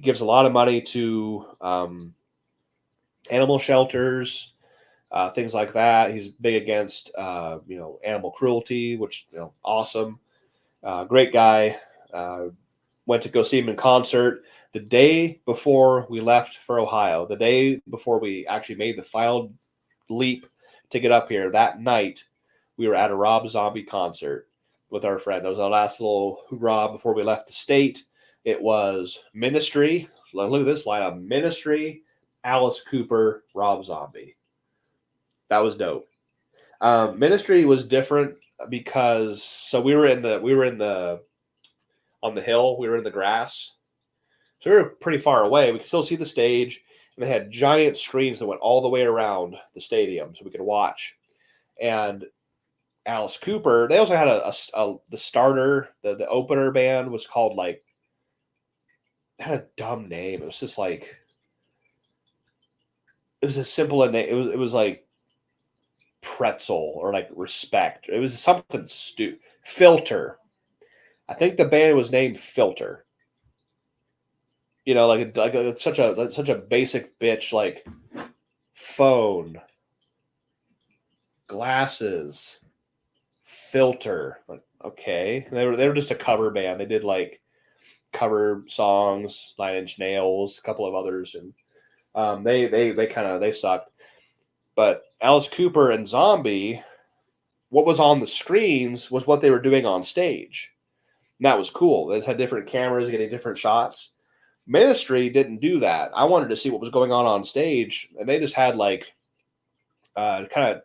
gives a lot of money to animal shelters, things like that. He's big against animal cruelty, which awesome. Great guy. Went to go see him in concert the day before we left for Ohio. The day before we actually made the final leap to get up here. That night, we were at a Rob Zombie concert with our friend. That was our last little hoorah before we left the state. It was Ministry. Look at this lineup: Ministry, Alice Cooper, Rob Zombie. That was dope. Ministry was different because we were on the hill. We were in the grass, so we were pretty far away. We could still see the stage, and they had giant screens that went all the way around the stadium, so we could watch. And Alice Cooper, they also had the starter, the opener band was called it had a dumb name. It was just it was a simple name. It was like Pretzel or like Respect. It was something stupid. Filter. I think the band was named Filter. Such a basic bitch, like phone, glasses, Filter. Like, okay. And they were just a cover band. They did like cover songs, 9 Inch Nails, a couple of others, and they sucked. But Alice Cooper and Zombie, what was on the screens was what they were doing on stage. And that was cool. They just had different cameras getting different shots. Ministry didn't do that. I wanted to see what was going on stage, and they just had kind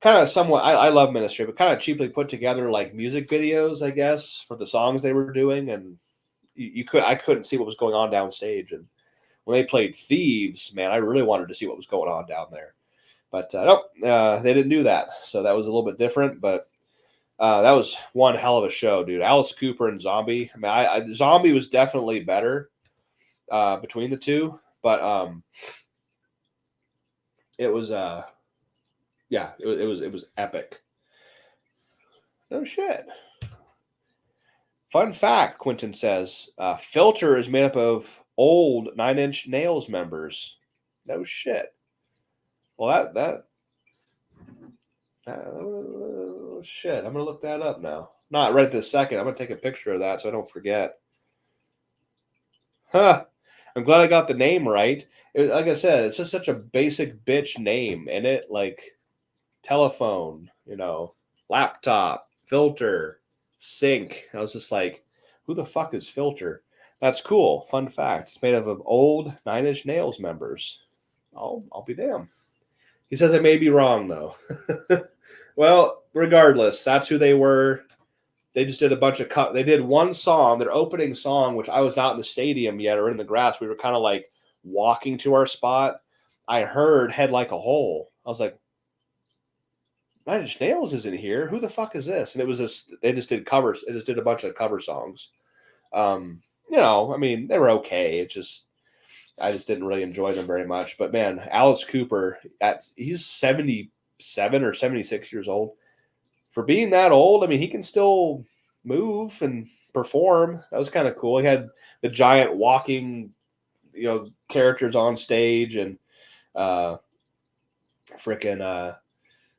of somewhat. I love Ministry, but kind of cheaply put together like music videos, I guess, for the songs they were doing, and I couldn't see what was going on downstage. And when they played Thieves, man, I really wanted to see what was going on down there. But nope, they didn't do that. So that was a little bit different, but that was one hell of a show, dude. Alice Cooper and Zombie. I mean, Zombie was definitely better between the two, but it was it was epic. No shit. Fun fact, Quentin says, Filter is made up of old 9 Inch Nails members. No shit. Well, shit. I'm going to look that up now. Not right this second. I'm going to take a picture of that so I don't forget. Huh. I'm glad I got the name right. Like I said, it's just such a basic bitch name in it. Like telephone, laptop, Filter, sink. I was just like, who the fuck is Filter? That's cool. Fun fact. It's made up of old 9 Inch Nails members. I'll be damned. He says I may be wrong, though. Well, regardless, that's who they were. They just did a bunch of they did one song, their opening song, which I was not in the stadium yet or in the grass. We were kind of like walking to our spot. I heard Head Like a Hole. I was like, 9 Inch Nails isn't here. Who the fuck is this? And it was this. They just did covers. They just did a bunch of cover songs. I mean, they were okay. I just didn't really enjoy them very much. But man, Alice Cooper, he's 77 or 76 years old. For being that old, I mean, he can still move and perform. That was kind of cool. He had the giant walking, characters on stage, and they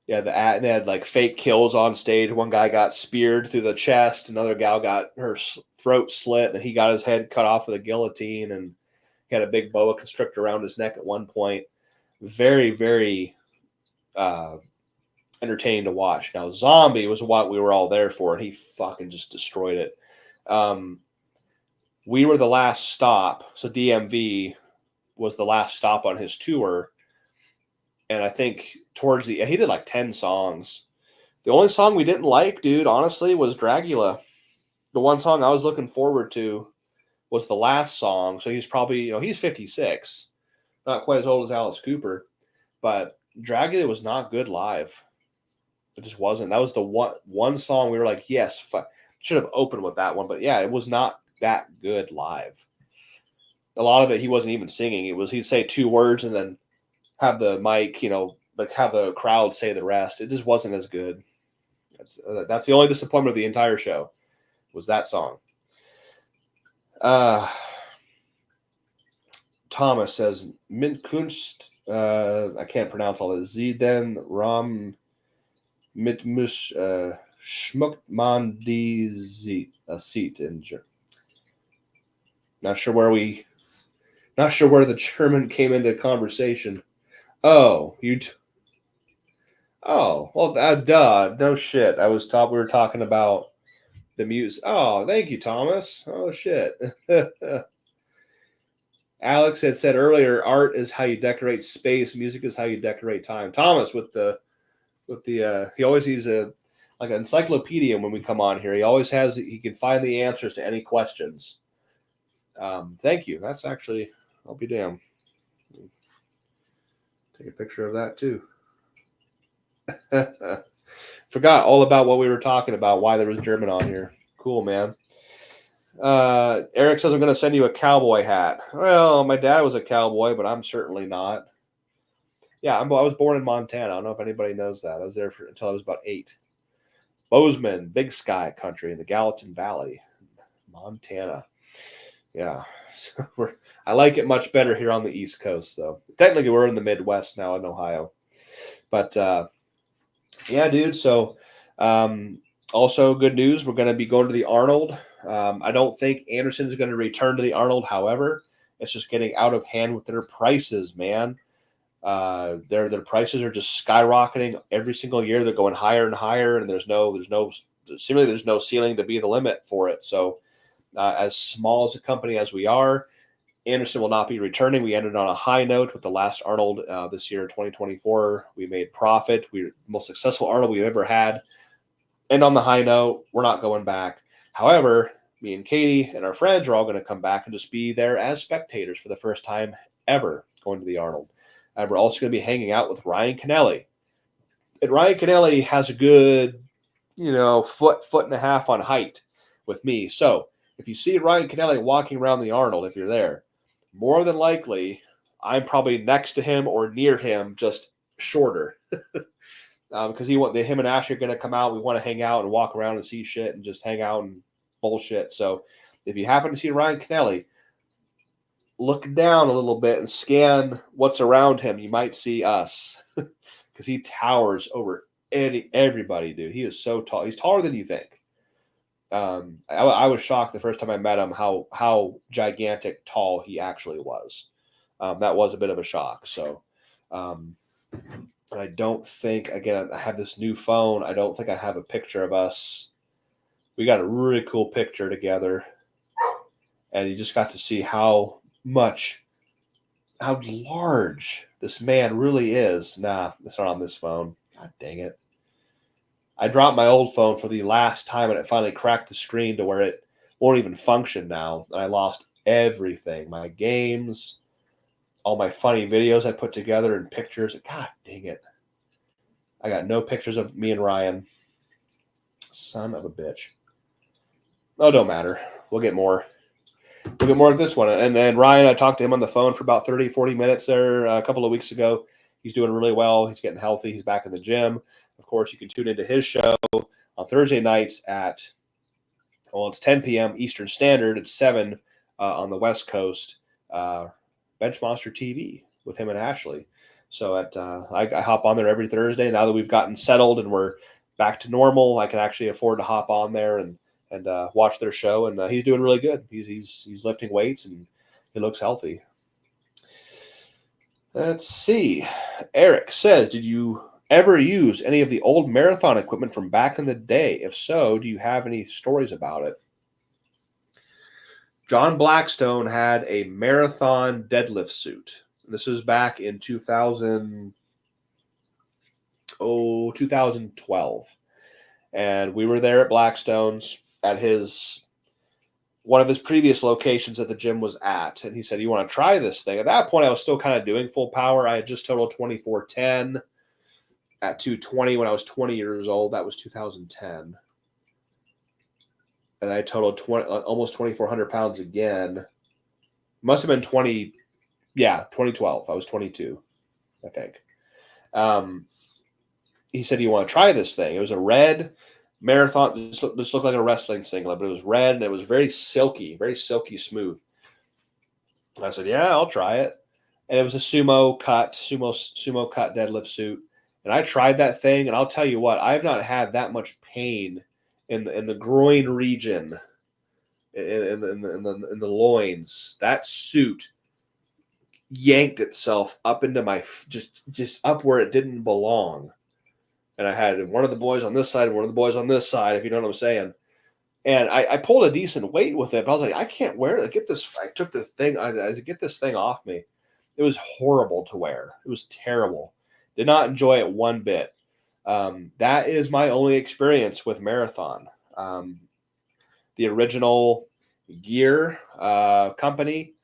had like fake kills on stage. One guy got speared through the chest. Another gal got her throat slit, and he got his head cut off with a guillotine, and he had a big boa constrictor around his neck at one point. Very, very entertaining to watch. Now, Zombie was what we were all there for, and he fucking just destroyed it. We were the last stop, so DMV was the last stop on his tour, and I think he did like 10 songs. The only song we didn't like, dude, honestly, was Dragula. The one song I was looking forward to was the last song. So he's probably, he's 56, not quite as old as Alice Cooper, but Dragula was not good live. It just wasn't. That was the one song we were like, yes, should have opened with that one. But yeah, it was not that good live. A lot of it, he wasn't even singing. It was, he'd say 2 words and then have the mic, like have the crowd say the rest. It just wasn't as good. That's the only disappointment of the entire show, was that song. Thomas says, Mint Kunst, I can't pronounce all this. Ziden Ram Mitmus Schmuckt man die Seat in German. Not sure where the German came into conversation. Oh, oh, well, duh, no shit. We were talking about the music. Oh, thank you, Thomas. Oh shit. Alex had said earlier, art is how you decorate space, music is how you decorate time. Thomas he always he's like an encyclopedia when we come on here. He can find the answers to any questions. Thank you. That's actually, I'll be damned. Take a picture of that too. Forgot all about what we were talking about, why there was German on here. Cool, man. Eric says, I'm going to send you a cowboy hat. Well, my dad was a cowboy, but I'm certainly not. Yeah, I was born in Montana. I don't know if anybody knows that. I was there until I was about 8. Bozeman, Big Sky country in the Gallatin Valley, Montana. Yeah, so I like it much better here on the East Coast, though. Technically, we're in the Midwest now in Ohio. But, yeah, dude, so also good news, we're going to be going to the Arnold. I don't think Anderson's going to return to the Arnold. However, it's just getting out of hand with their prices, man. Their prices are just skyrocketing every single year. They're going higher and higher, and seemingly there's no ceiling to be the limit for it. So, as small as a company as we are, Anderson will not be returning. We ended on a high note with the last Arnold this year, 2024. We made profit. We were the most successful Arnold we've ever had. And on the high note, we're not going back. However, me and Katie and our friends are all going to come back and just be there as spectators for the first time ever going to the Arnold. And we're also going to be hanging out with Ryan Kennelly. And Ryan Kennelly has a good, foot and a half on height with me. So if you see Ryan Kennelly walking around the Arnold, if you're there, more than likely, I'm probably next to him or near him, just shorter. Because him and Ashley are going to come out. We want to hang out and walk around and see shit and just hang out and bullshit. So if you happen to see Ryan Kennelly, look down a little bit and scan what's around him. You might see us because he towers over everybody, dude. He is so tall. He's taller than you think. I was shocked the first time I met him how gigantic tall he actually was. That was a bit of a shock. So, but I don't think, again, I have this new phone. I don't think I have a picture of us. We got a really cool picture together, and you just got to see how large this man really is. Nah, it's not on this phone. God dang it. I dropped my old phone for the last time, and it finally cracked the screen to where it won't even function now. And I lost everything. My games, all my funny videos I put together and pictures. God dang it. I got no pictures of me and Ryan. Son of a bitch. Oh, don't matter. We'll get more. We'll get more of this one. And then Ryan, I talked to him on the phone for about 30, 40 minutes there a couple of weeks ago. He's doing really well. He's getting healthy. He's back in the gym. Of course, you can tune into his show on Thursday nights it's 10 p.m. Eastern Standard. It's 7 on the West Coast. Bench Monster TV with him and Ashley. So I hop on there every Thursday. Now that we've gotten settled and we're back to normal, I can actually afford to hop on there and watch their show. And he's doing really good. He's lifting weights and he looks healthy. Let's see. Eric says, did you ever use any of the old marathon equipment from back in the day? If so, do you have any stories about it? John Blackstone had a marathon deadlift suit. This is back in 2012. And we were there at Blackstone's at his one of his previous locations that the gym was at. And he said, you want to try this thing? At that point, I was still kind of doing full power. I had just totaled 2410 at 220 when I was 20 years old. That was 2010. And I totaled almost 2,400 pounds again. Must have been 2012. I was 22, I think. He said, you want to try this thing? It was a red marathon. This looked like a wrestling singlet, but it was red and it was very silky smooth. And I said, yeah, I'll try it. And it was a sumo cut deadlift suit. And I tried that thing, and I'll tell you what, I've not had that much pain in the groin region, in the loins. That suit yanked itself up into my just up where it didn't belong. And I had one of the boys on this side, one of the boys on this side, if you know what I'm saying. And I pulled a decent weight with it, but I was like, I can't wear it. Get this. I took the thing. I said, get this thing off me. It was horrible to wear. It was terrible. Did not enjoy it one bit. That is my only experience with marathon. The original gear company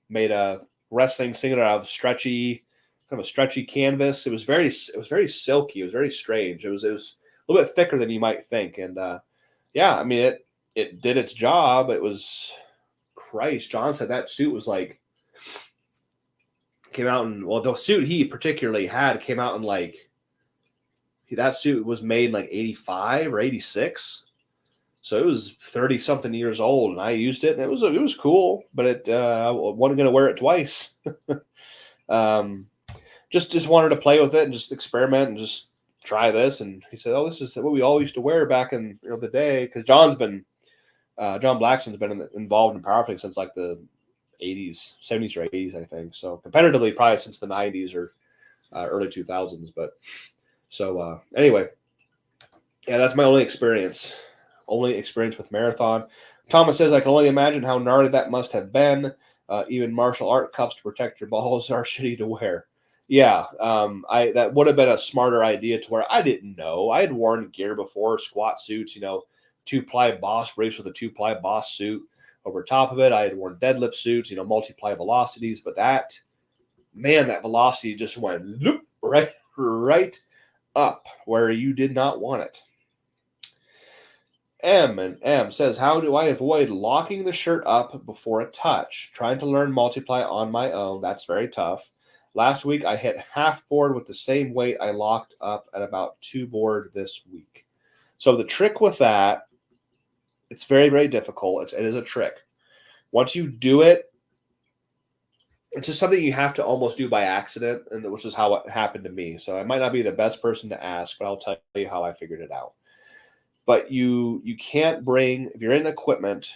made a wrestling singlet out of kind of a stretchy canvas. It was very silky. It was very strange. It was a little bit thicker than you might think. And yeah, I mean it did its job. It was Christ. John said that suit was like came out in, well, the suit he particularly had came out in like, that suit was made in like 85 or 86. So it was 30 something years old, and I used it, and it was cool, but I wasn't going to wear it twice. Just wanted to play with it and just experiment and just try this. And he said, oh, this is what we all used to wear back in the day. Cause John Blackson's been involved in powerlifting since like the 70s or 80s, I think. So competitively, probably since the 90s or early 2000s. But so anyway, yeah, that's my only experience with marathon. Thomas says, I can only imagine how gnarly that must have been. Even martial art cuffs to protect your balls are shitty to wear. Yeah, that would have been a smarter idea to wear. I didn't know. I had worn gear before, squat suits, 2-ply Boss briefs with a 2-ply Boss suit. Over top of it, I had worn deadlift suits, multiply velocities, but that velocity just went right up where you did not want it. M says, how do I avoid locking the shirt up before a touch? Trying to learn multiply on my own. That's very tough. Last week, I hit half board with the same weight I locked up at about 2 board this week. So the trick with that, it's very, very difficult. It is a trick. Once you do it, it's just something you have to almost do by accident, and which is how it happened to me. So I might not be the best person to ask, but I'll tell you how I figured it out. But you can't bring, if you're in equipment,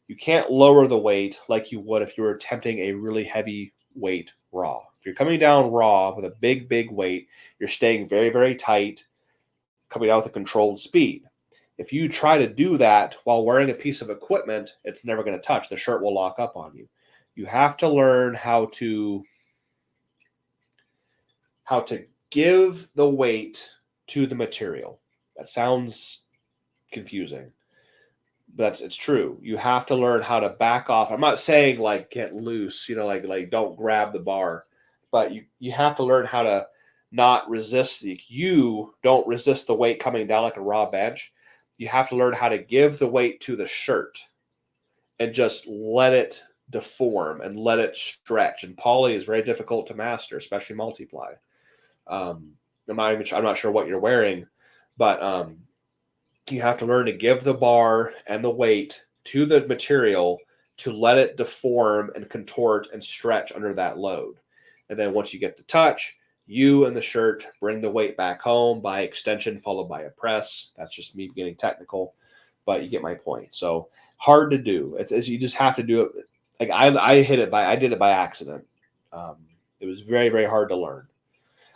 you can't lower the weight like you would if you were attempting a really heavy weight raw. If you're coming down raw with a big, big weight, you're staying very, very tight, coming down with a controlled speed. If you try to do that while wearing a piece of equipment, it's never going to touch. The shirt will lock up on you. You have to learn how to give the weight to the material. That sounds confusing, but it's true. You have to learn how to back off. I'm not saying like get loose, like don't grab the bar, but you have to learn how to not resist. You don't resist the weight coming down like a raw bench. You have to learn how to give the weight to the shirt and just let it deform and let it stretch. And poly is very difficult to master, especially multiply. I'm not sure what you're wearing, but you have to learn to give the bar and the weight to the material to let it deform and contort and stretch under that load. And then once you get the touch, you and the shirt bring the weight back home by extension, followed by a press. That's just me getting technical, but you get my point. So hard to do. It's you just have to do it. Like I did it by accident. It was very, very hard to learn.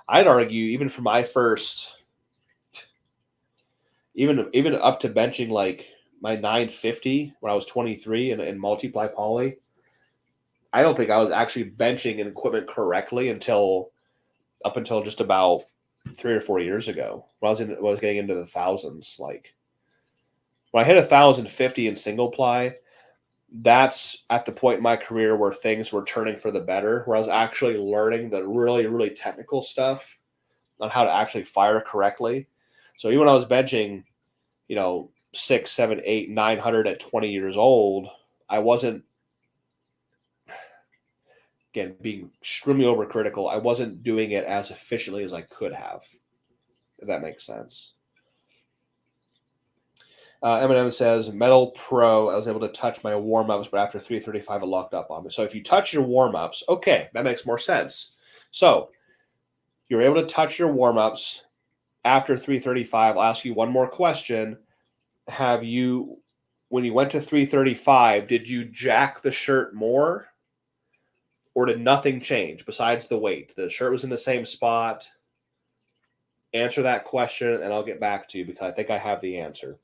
I'd argue even for my first, even up to benching like my 950 when I was 23 and multiply poly, I don't think I was actually benching an equipment correctly up until just about 3 or 4 years ago. When I was getting into the thousands. Like when I hit 1,050 in single ply, that's at the point in my career where things were turning for the better, where I was actually learning the really, really technical stuff on how to actually fire correctly. So even when I was benching, 6, 7, 8, 900 at 20 years old, I wasn't, again, being extremely overcritical. I wasn't doing it as efficiently as I could have, if that makes sense. Eminem says, Metal Pro, I was able to touch my warm-ups, but after 335, it locked up on me. So if you touch your warm-ups, okay, that makes more sense. So you're able to touch your warm-ups after 335. I'll ask you one more question. Have you, when you went to 335, did you jack the shirt more? Or did nothing change besides the weight? The shirt was in the same spot. Answer that question, and I'll get back to you because I think I have the answer.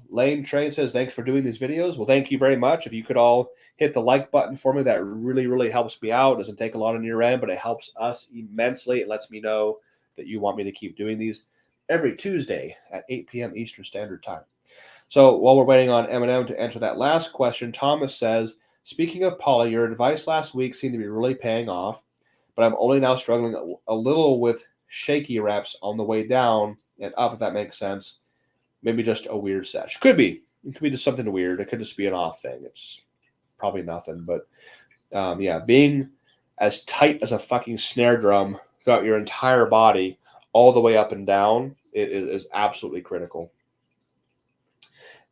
Lane Train says, thanks for doing these videos. Well, thank you very much. If you could all hit the like button for me, that really, really helps me out. It doesn't take a lot on your end, but it helps us immensely. It lets me know that you want me to keep doing these every Tuesday at 8 p.m. Eastern Standard Time. So while we're waiting on Eminem to answer that last question, Thomas says, speaking of poly, your advice last week seemed to be really paying off, but I'm only now struggling a little with shaky reps on the way down and up, if that makes sense. Maybe just a weird sesh. Could be. It could be just something weird. It could just be an off thing. It's probably nothing. But, being as tight as a fucking snare drum throughout your entire body all the way up and down is absolutely critical.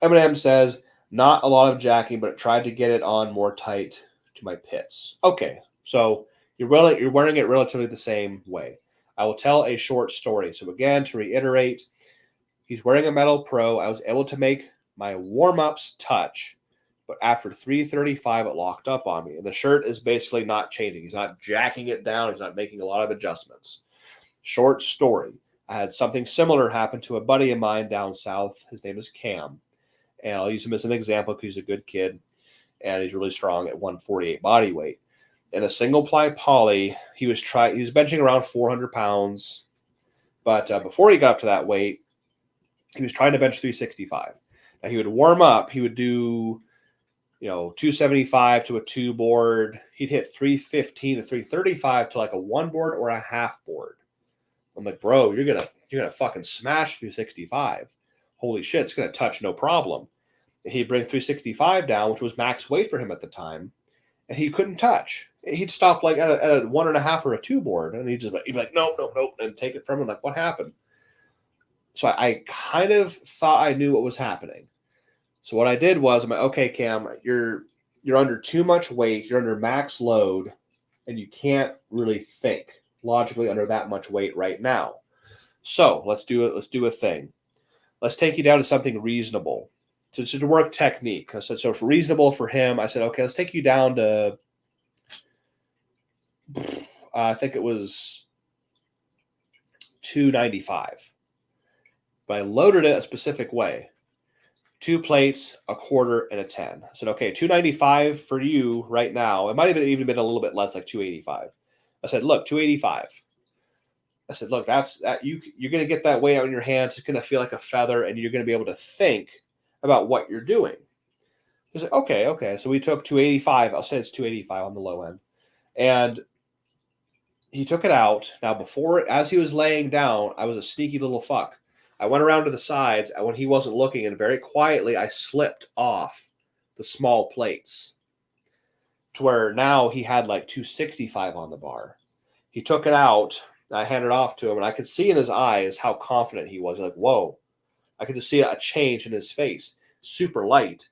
Eminem says, not a lot of jacking, but tried to get it on more tight to my pits. Okay, so you're wearing it relatively the same way. I will tell a short story. So again, to reiterate, he's wearing a Metal Pro. I was able to make my warm-ups touch, but after 335, it locked up on me. And the shirt is basically not changing. He's not jacking it down. He's not making a lot of adjustments. Short story. I had something similar happen to a buddy of mine down south. His name is Cam. And I'll use him as an example because he's a good kid and he's really strong at 148 body weight. In a single ply poly, he was benching around 400 pounds. But before he got up to that weight, he was trying to bench 365. Now he would warm up. He would do, 275 to a 2 board. He'd hit 315 to 335 to like a 1 board or a half board. I'm like, bro, you're gonna fucking smash 365. Holy shit, it's gonna touch no problem. He'd bring 365 down, which was max weight for him at the time, and he couldn't touch. He'd stop like at a 1.5 or a 2 board, and he'd be like, nope, and take it from him. Like, what happened? So I kind of thought I knew what was happening. So what I did was, I'm like, okay, Cam, you're under too much weight, you're under max load, and you can't really think logically under that much weight right now. So let's do it. Let's do a thing. Let's take you down to something reasonable. To work technique. I said, so for reasonable for him, I said, okay, let's take you down to, I think it was 295. But I loaded it a specific way. 2 plates, a quarter, and a 10. I said, okay, 295 for you right now. It might have even been a little bit less, like 285. I said, look, 285. I said, look, you're going to get that weight out in your hands. It's going to feel like a feather, and you're going to be able to think about what you're doing. He's like, okay. So we took 285. I'll say it's 285 on the low end. And he took it out. Now, as he was laying down, I was a sneaky little fuck. I went around to the sides, and when he wasn't looking, and very quietly, I slipped off the small plates to where now he had like 265 on the bar. He took it out. I handed it off to him, and I could see in his eyes how confident he was. Like, whoa. I could just see a change in his face. Super light.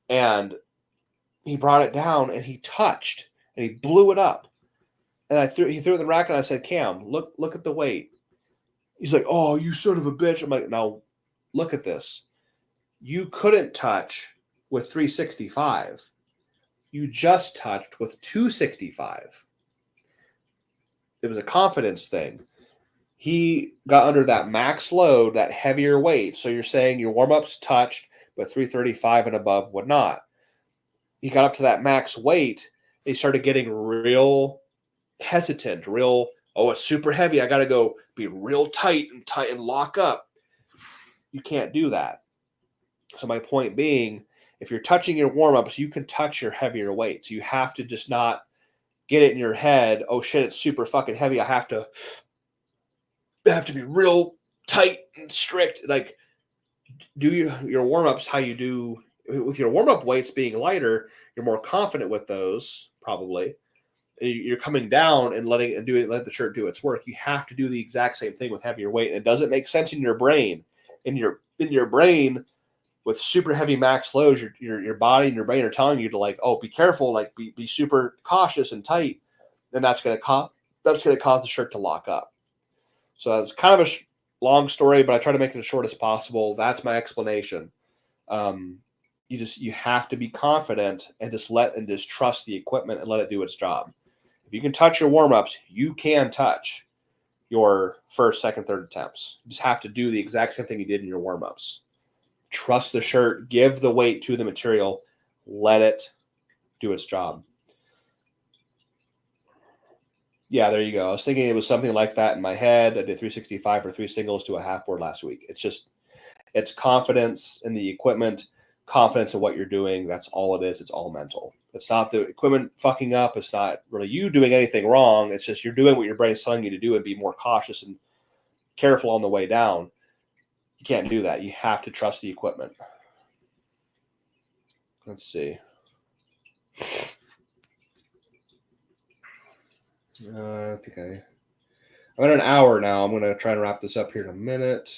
And he brought it down, and he touched, and he blew it up. And he threw it in the rack, and I said, Cam, look at the weight. He's like, oh, you son of a bitch. I'm like, now, look at this. You couldn't touch with 365. You just touched with 265. It was a confidence thing. He got under that max load, that heavier weight. So you're saying your warm-ups touched, but 335 and above would not. He got up to that max weight. He started getting real hesitant, it's super heavy. I got to go be real tight and lock up. You can't do that. So my point being if you're touching your warm-ups, you can touch your heavier weights. You have to just not get it in your head, oh shit, it's super fucking heavy. I have to be real tight and strict. Like, do your warm-ups how you do with your warm-up weights being lighter. You're more confident with those, probably. You're coming down and let the shirt do its work. You have to do the exact same thing with heavier weight. And it doesn't make sense in your brain. In your brain, with super heavy max loads, your body and your brain are telling you to, like, oh, be careful, like be super cautious and tight, and that's gonna cause the shirt to lock up. So it's kind of a long story, but I try to make it as short as possible. That's my explanation. You have to be confident and just trust the equipment and let it do its job. If you can touch your warm-ups, you can touch your first, second, third attempts. You just have to do the exact same thing you did in your warm-ups. Trust the shirt, give the weight to the material, let it do its job. Yeah, there you go. I was thinking it was something like that in my head. I did 365 for 3 singles to a half board last week. It's confidence in the equipment, confidence in what you're doing. That's all it is. It's all mental. It's not the equipment fucking up. It's not really you doing anything wrong. It's just you're doing what your brain's telling you to do and be more cautious and careful on the way down. You can't do that. You have to trust the equipment. Let's see. I think I'm at an hour now. I'm going to try and wrap this up here in a minute.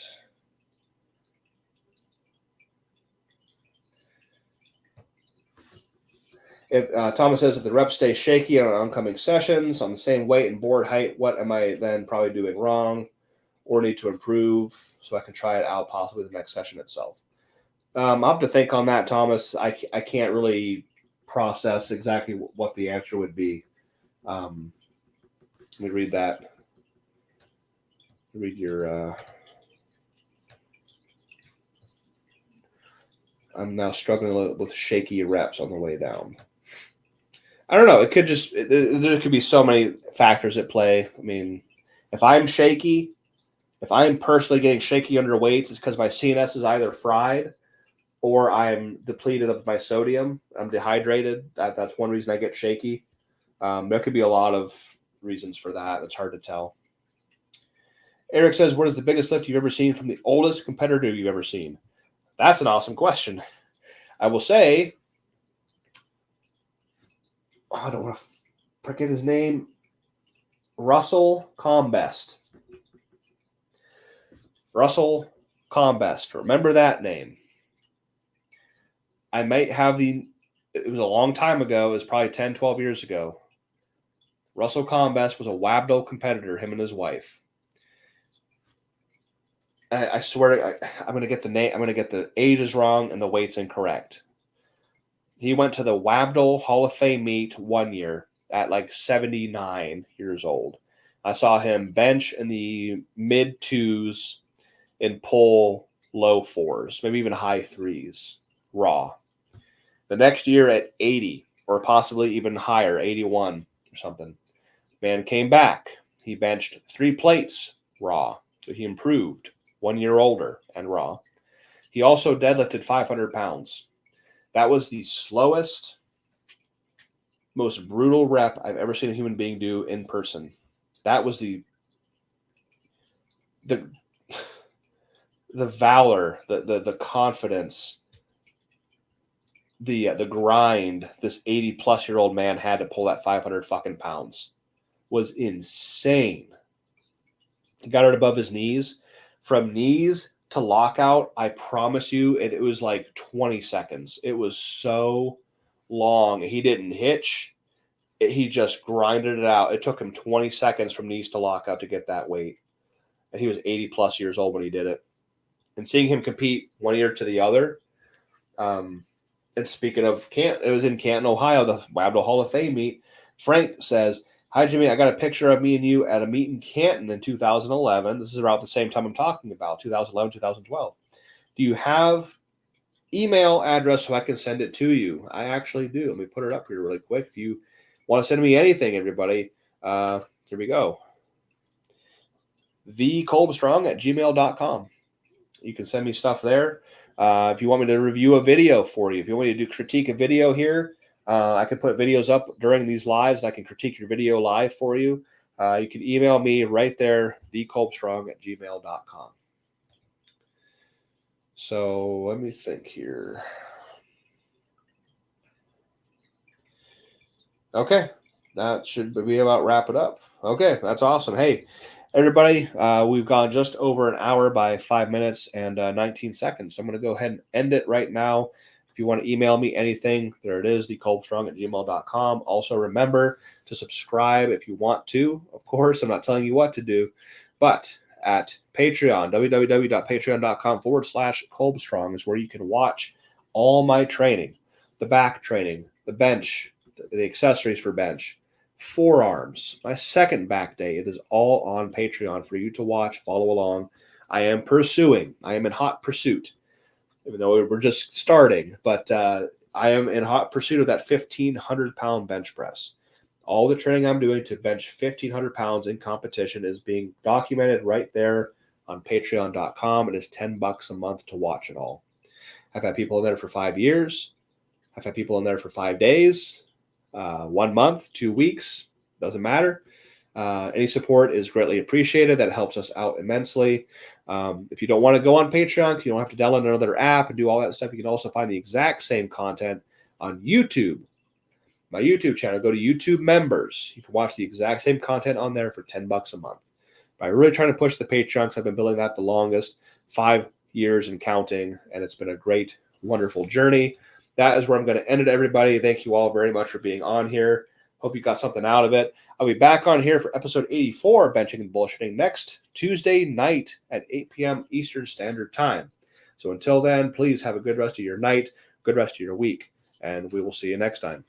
If Thomas says if the reps stay shaky on oncoming sessions on the same weight and board height, what am I then probably doing wrong or need to improve so I can try it out possibly the next session itself? I'll have to think on that, Thomas. I can't really process exactly what the answer would be. Let me read that. Read your... I'm now struggling a little with shaky reps on the way down. I don't know. It could just... There could be so many factors at play. I mean, if I'm shaky, if I'm personally getting shaky under weights, it's because my CNS is either fried or I'm depleted of my sodium. I'm dehydrated. That's one reason I get shaky. There could be a lot of reasons for that. It's hard to tell. Eric says, what is the biggest lift you've ever seen from the oldest competitor you've ever seen? That's an awesome question. I will say, I don't want to forget his name, Russell Combest. Russell Combest. Remember that name. I might have it was a long time ago. It was probably 10, 12 years ago. Russell Combest was a Wabdo competitor, him and his wife. I swear I'm going to get the name. I'm going to get the ages wrong and the weights incorrect. He went to the Wabdo Hall of Fame meet one year at like 79 years old. I saw him bench in the mid 2s and pull low 4s, maybe even high 3s, raw. The next year at 80 or possibly even higher, 81 or something, man came back. He benched 3 plates raw, so he improved. 1 year older and raw. He also deadlifted 500 pounds. That was the slowest, most brutal rep I've ever seen a human being do in person. That was the valor, the confidence, the grind this 80-plus-year-old man had to pull that 500 fucking pounds was insane. He got it above his knees. From knees to lockout, I promise you, it was like 20 seconds. It was so long. He didn't hitch. He just grinded it out. It took him 20 seconds from knees to lockout to get that weight. And he was 80-plus years old when he did it. And seeing him compete one year to the other, and speaking of it was in Canton, Ohio, the Wabdo Hall of Fame meet. Frank says, hi, Jimmy. I got a picture of me and you at a meet in Canton in 2011. This is around the same time I'm talking about, 2011, 2012. Do you have email address so I can send it to you? I actually do. Let me put it up here really quick. If you want to send me anything, everybody, here we go. thekolbstrong@gmail.com. You can send me stuff there. If you want me to review a video for you, if you want me to critique a video here, I can put videos up during these lives, and I can critique your video live for you. You can email me right there, thekolbstrong@gmail.com. So let me think here. Okay, that should be about wrap it up. Okay, that's awesome. Hey, everybody, we've gone just over an hour by 5 minutes and 19 seconds. So I'm going to go ahead and end it right now. If you want to email me anything, there it is, thekolbstrong@gmail.com. Also, remember to subscribe if you want to. Of course, I'm not telling you what to do, but at Patreon, www.patreon.com/Kolbstrong is where you can watch all my training, the back training, the bench, the accessories for bench, forearms, my second back day. It is all on Patreon for you to watch, follow along. I am in hot pursuit, even though we're just starting, but I am in hot pursuit of that 1,500-pound bench press. All the training I'm doing to bench 1,500 pounds in competition is being documented right there on patreon.com. It is $10 a month to watch it all. I've had people in there for 5 years. I've had people in there for 5 days, 1 month, 2 weeks, doesn't matter. Any support is greatly appreciated. That helps us out immensely. If you don't want to go on Patreon, you don't have to download another app and do all that stuff. You can also find the exact same content on YouTube. My YouTube channel, go to YouTube members. You can watch the exact same content on there for $10 a month. But I'm really trying to push the Patreon because I've been building that the longest, 5 years and counting, and it's been a great, wonderful journey. That is where I'm going to end it, everybody. Thank you all very much for being on here. Hope you got something out of it. I'll be back on here for episode 84, Benching and Bullshitting, next Tuesday night at 8 p.m. Eastern Standard Time. So until then, please have a good rest of your night, good rest of your week, and we will see you next time.